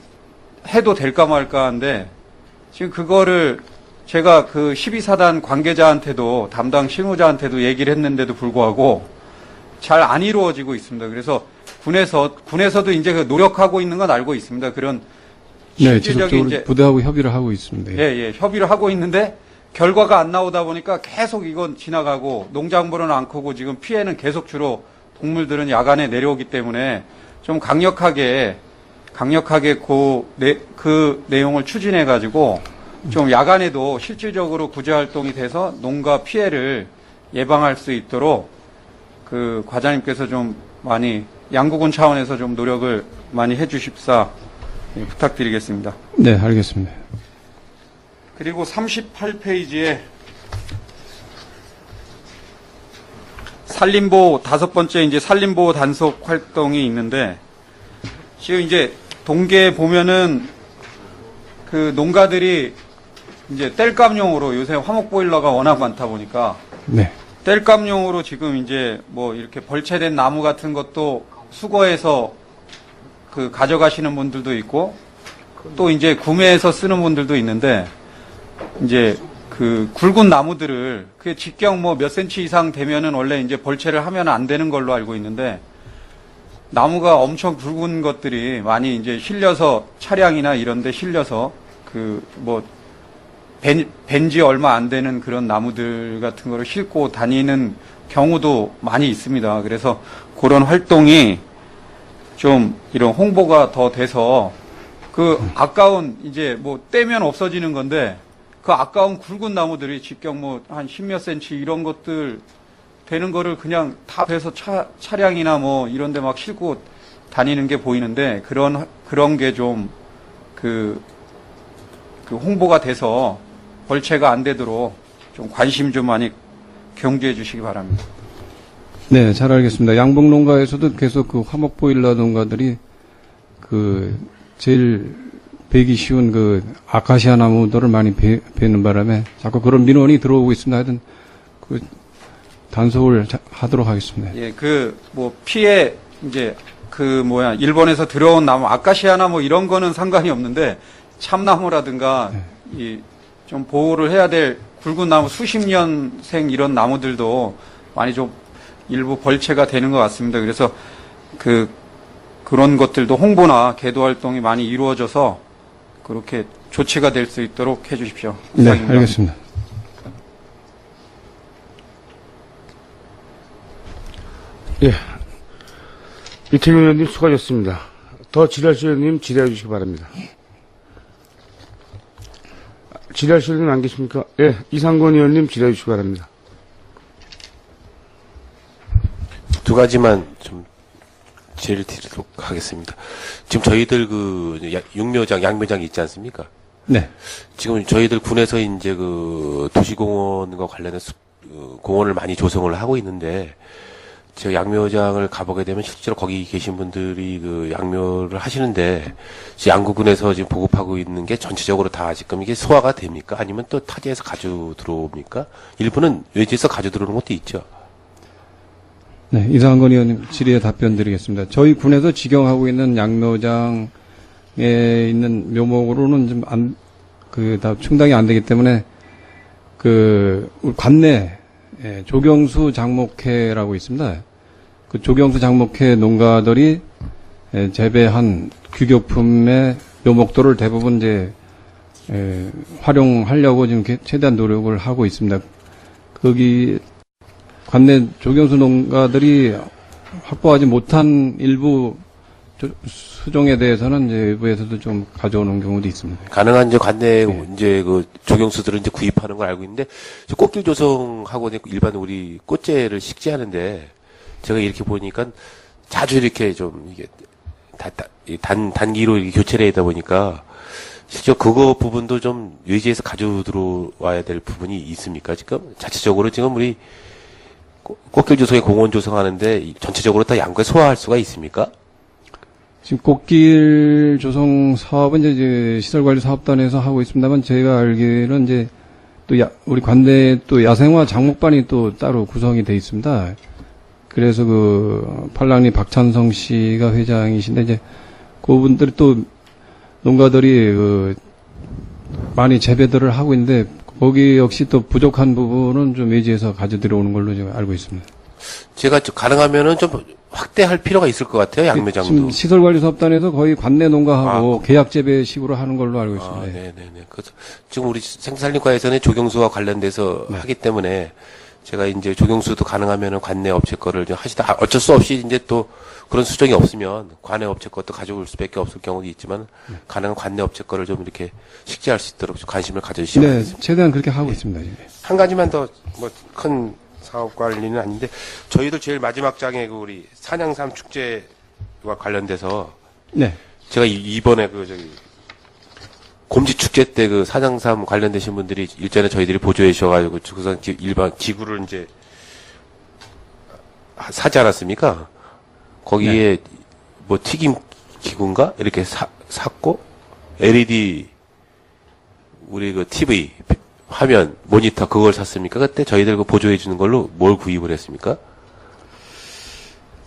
해도 될까 말까 한데 지금 그거를 제가 그 12사단 관계자한테도 담당 실무자한테도 얘기를 했는데도 불구하고 잘 안 이루어지고 있습니다. 그래서 군에서도 이제 노력하고 있는 건 알고 있습니다. 그런 네, 지속적으로 부대하고 협의를 하고 있습니다. 협의를 하고 있는데 결과가 안 나오다 보니까 계속 이건 지나가고 농작물은 안 크고 지금 피해는 계속 주로 동물들은 야간에 내려오기 때문에 좀 강력하게 그 내용을 추진해 가지고 좀 야간에도 실질적으로 구제 활동이 돼서 농가 피해를 예방할 수 있도록 그 과장님께서 좀 많이 양구군 차원에서 좀 노력을 많이 해 주십사 부탁드리겠습니다. 네, 알겠습니다. 그리고 38페이지에 산림보호 다섯 번째 이제 산림보호 단속 활동이 있는데 지금 이제 동계에 보면은 그 농가들이 이제 땔감용으로 요새 화목 보일러가 워낙 많다 보니까 네. 땔감용으로 지금 이제 뭐 이렇게 벌채된 나무 같은 것도 수거해서 그 가져가시는 분들도 있고 또 이제 구매해서 쓰는 분들도 있는데 이제 그 굵은 나무들을 그게 직경 뭐 몇 센치 이상 되면은 원래 이제 벌채를 하면 안 되는 걸로 알고 있는데 나무가 엄청 굵은 것들이 많이 이제 실려서 차량이나 이런 데 실려서 그 뭐 벤지 얼마 안 되는 그런 나무들 같은 거를 싣고 다니는 경우도 많이 있습니다. 그래서 그런 활동이 좀 이런 홍보가 더 돼서 그 아까운 이제 뭐 떼면 없어지는 건데 그 아까운 굵은 나무들이 직경 뭐 한 10몇 센치 이런 것들 되는 거를 그냥 다 해서 차량이나 뭐 이런 데 막 싣고 다니는 게 보이는데 그런 게 좀 그 홍보가 돼서 벌채가 안 되도록 좀 관심 좀 많이 경주해 주시기 바랍니다. 네, 잘 알겠습니다. 양봉 농가에서도 계속 그 화목 보일러 농가들이 그 제일 베기 쉬운 그 아카시아 나무들을 많이 베는 바람에 자꾸 그런 민원이 들어오고 있습니다. 하여튼 그 단속을 하도록 하겠습니다. 예, 그 뭐 피해 이제 일본에서 들어온 나무 아카시아나 뭐 이런 거는 상관이 없는데 참나무라든가 이 좀 보호를 해야 될 굵은 나무 수십 년생 이런 나무들도 많이 좀 일부 벌채가 되는 것 같습니다. 그래서 그런 것들도 홍보나 계도 활동이 많이 이루어져서 그렇게 조치가 될 수 있도록 해 주십시오. 네, 알겠습니다. 예. 이태균 의원님 수고하셨습니다. 더 지랄실 의원님 질의해 주시기 바랍니다. 지랄실 의원님 안 계십니까? 예. 이상권 의원님 질의해 주시기 바랍니다. 두 가지만 좀 질의를 드리도록 하겠습니다. 지금 저희들 양묘장이 있지 않습니까? 네. 지금 저희들 군에서 이제 그 도시공원과 관련해서 공원을 많이 조성을 하고 있는데, 제가 양묘장을 가보게 되면 실제로 거기 계신 분들이 그 양묘를 하시는데, 양구군에서 지금 보급하고 있는 게 전체적으로 다 지금 이게 소화가 됩니까? 아니면 또 타지에서 가져 들어옵니까? 일부는 외지에서 가져 들어오는 것도 있죠. 네, 이상건 의원님 질의에 답변 드리겠습니다. 저희 군에서 직영하고 있는 양묘장에 있는 묘목으로는 좀 다 충당이 안 되기 때문에 우리 관내 조경수 장목회라고 있습니다. 그 조경수 장목회 농가들이 재배한 규격품의 묘목들을 대부분 활용하려고 지금 최대한 노력을 하고 있습니다. 거기 관내 조경수 농가들이 확보하지 못한 일부 수종에 대해서는 이제 외부에서도 좀 가져오는 경우도 있습니다. 가능한 이제 관내 이제 그 조경수들은 이제 구입하는 걸 알고 있는데 저 꽃길 조성하고 일반 우리 꽃재를 식재하는데 제가 이렇게 보니까 자주 이렇게 좀 이게 단기로 이렇게 교체를 하다 보니까 실제 그거 부분도 좀 외지에서 가져 들어와야 될 부분이 있습니까? 지금 자체적으로 지금 우리 꽃길 조성에 공원 조성하는데 전체적으로 다 양구에 소화할 수가 있습니까? 지금 꽃길 조성 사업은 이제 시설관리 사업단에서 하고 있습니다만 제가 알기로는 이제 또 우리 관내에 또 야생화 장목반이 또 따로 구성이 돼 있습니다. 그래서 그 팔랑리 박찬성 씨가 회장이신데 이제 그분들이 또 농가들이 그 많이 재배들을 하고 있는데 거기 역시 또 부족한 부분은 좀 외지에서 가져 들어오는 걸로 제가 알고 있습니다. 제가 가능하면은 좀 확대할 필요가 있을 것 같아요, 양매장도. 지금 시설관리사업단에서 거의 관내 농가하고 계약 재배식으로 하는 걸로 알고 있습니다. 네네네. 그래서 지금 우리 생산림과에서는 조경수와 관련돼서 하기 때문에 제가 이제 조경수도 가능하면은 관내 업체 거를 좀 하시다 어쩔 수 없이 이제 또 그런 수정이 없으면 관내 업체 것도 가져올 수밖에 없을 경우도 있지만 가능한 관내 업체 거를 좀 이렇게 식재할 수 있도록 좀 관심을 가져주시면 네, 최대한 그렇게 하고 있습니다. 한 가지만 더 뭐 큰 사업 관리는 아닌데 저희들 제일 마지막 장에 그 우리 산양삼 축제와 관련돼서 네. 제가 이번에 그 저기 곰지 축제 때 그 산양삼 관련되신 분들이 일전에 저희들이 보조해 주셔가지고 그선 일반 기구를 이제 사지 않았습니까? 거기에 뭐 튀김 기구인가 이렇게 샀고 LED 우리 그 TV 화면 모니터 그걸 샀습니까? 그때 저희들 그 보조해 주는 걸로 뭘 구입을 했습니까?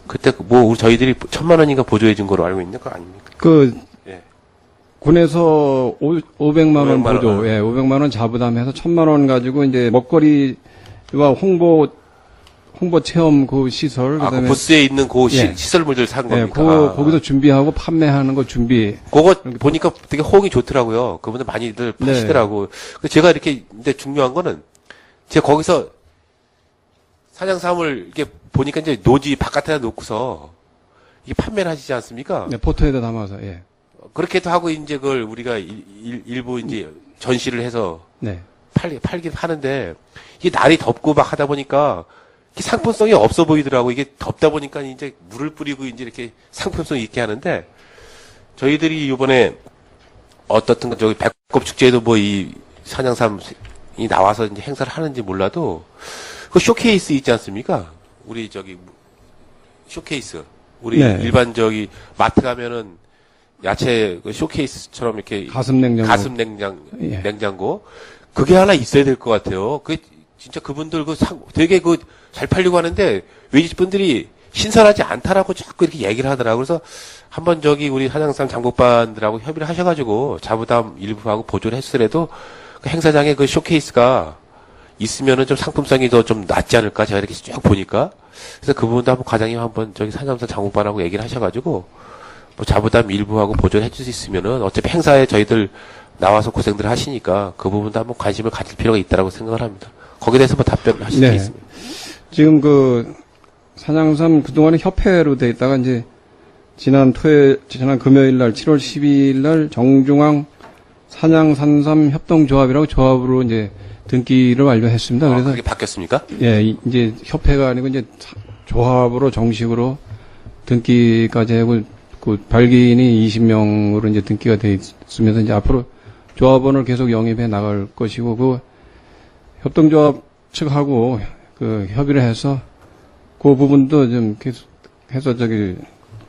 그때 뭐 우리 저희들이 1,000만 원인가 보조해 준 걸로 알고 있는 거 아닙니까? 예. 군에서 500만 원 500만 원. 보조, 예, 500만 원 자부담해서 1,000만 원 가지고 이제 먹거리와 홍보 체험 그 시설, 그 그다음에 부스에 있는 그 예. 시설물들 산 예, 겁니까? 거기서 준비하고 판매하는 거 준비. 그거 보니까 되게 호응이 좋더라고요. 그분들 많이들 파시더라고. 그 제가 이렇게, 근데 중요한 거는, 제가 거기서 산양삼을 이렇게 보니까 이제 노지 바깥에다 놓고서, 이게 판매를 하시지 않습니까? 네, 포토에다 담아서, 예. 그렇게도 하고 이제 그걸 우리가 일부 이제 전시를 해서 네. 팔긴 하는데, 이게 날이 덥고 막 하다 보니까, 이게 상품성이 없어 보이더라고. 이게 덥다 보니까 이제 물을 뿌리고 이제 이렇게 상품성 있게 하는데, 저희들이 이번에 어떻든 저기 백곡 축제에도 뭐 이 산양삼이 나와서 이제 행사를 하는지 몰라도, 그 쇼케이스 있지 않습니까? 우리 저기 쇼케이스. 우리 네. 일반 저기 마트 가면은 야채 그 쇼케이스처럼 이렇게 가슴 예. 냉장고 그게 하나 있어야 될 것 같아요. 그 진짜 그분들 되게 잘 팔리고 하는데 외지 분들이 신선하지 않다라고 자꾸 이렇게 얘기를 하더라고요. 그래서 한번 저기 우리 산양삼 장복반들하고 협의를 하셔가지고 자부담 일부하고 보조를 했으라도 그 행사장에 그 쇼케이스가 있으면은 좀 상품성이 더 좀 낫지 않을까 제가 이렇게 쭉 보니까 그래서 그 부분도 한번 과장님 한번 저기 산양삼 장복반하고 얘기를 하셔가지고 뭐 자부담 일부하고 보조를 해줄 수 있으면은 어차피 행사에 저희들 나와서 고생들 하시니까 그 부분도 한번 관심을 가질 필요가 있다라고 생각을 합니다. 거기에 대해서 뭐 답변하실 게 있습니다. 지금 그 산양삼 그동안에 협회로 돼 있다가 이제 지난 금요일 날 7월 12일 날 정중앙 산양산삼 협동조합이라고 조합으로 이제 등기를 완료했습니다. 그래서 그게 바뀌었습니까? 예, 이제 협회가 아니고 이제 조합으로 정식으로 등기까지 하고 그 발기인이 20명으로 이제 등기가 돼 있으면서 이제 앞으로 조합원을 계속 영입해 나갈 것이고 그 협동조합 측하고 그 협의를 해서 그 부분도 좀 계속해서 저기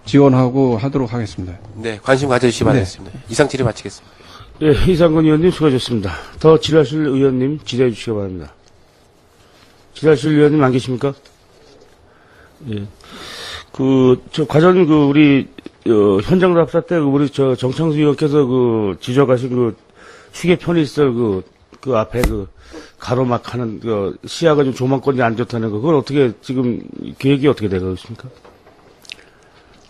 지원하고 하도록 하겠습니다. 네, 관심 가져주시기 바라겠습니다. 이상 질의 마치겠습니다. 예, 이상근 의원님 수고하셨습니다. 더 질의하실 의원님 질의해 주시기 바랍니다. 질의하실 의원님 안 계십니까? 예. 과장님, 우리, 현장 답사 때, 우리, 정창수 의원께서 지적하신 휴게 편의시설 그 앞에 가로막 하는, 시야가 좀 조망권이 안 좋다는 거, 그걸 어떻게, 지금, 계획이 어떻게 되고 있습니까?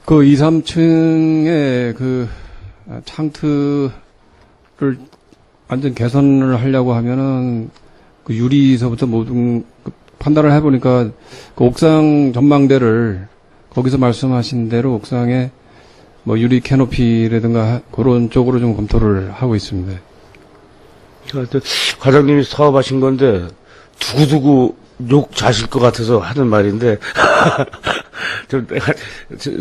2, 3층에 창트를 완전 개선을 하려고 하면은, 그 유리서부터 모든 그 판단을 해보니까 그 옥상 전망대를 거기서 말씀하신 대로 옥상에 뭐 유리 캐노피라든가 그런 쪽으로 좀 검토를 하고 있습니다. 과장님이 사업하신 건데 두고두고 욕 자실 것 같아서 하는 말인데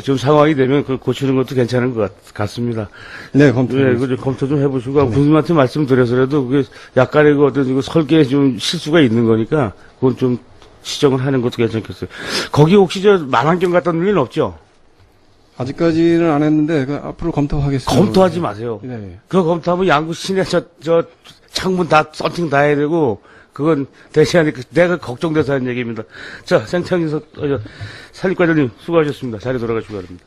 좀 상황이 되면 그걸 고치는 것도 괜찮은 것 같습니다. 네, 검토. 네, 그 검토 좀 해보시고 군수님한테 말씀드려서라도 그게 약간의 그 어떤 이거 설계에 좀 실수가 있는 거니까 그건 좀 시정을 하는 것도 괜찮겠어요. 거기 혹시 저 만환경 갔던 일은 없죠? 아직까지는 안 했는데 그 앞으로 검토하겠습니다. 검토하지 마세요. 네. 그거 검토하면 양구 시내 저 창문 다 썬팅 다 해야 되고 그건 대신하니까 내가 걱정돼서 하는 얘기입니다. 자, 생창인서 산림과장님 수고하셨습니다. 자리 돌아가시기 바랍니다.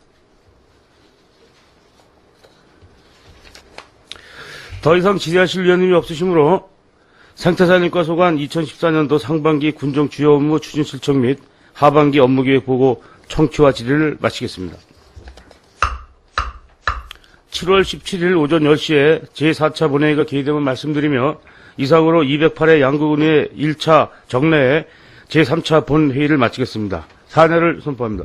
더 이상 질의하실 위원님이 없으시므로 생태산림과 소관 2014년도 상반기 군정 주요 업무 추진 실정 및 하반기 업무계획 보고 청취와 질의를 마치겠습니다. 7월 17일 오전 10시에 제4차 본회의가 개의됨을 말씀드리며 이상으로 208회 양구군의 1차 정례에 제3차 본회의를 마치겠습니다. 사내를 선포합니다.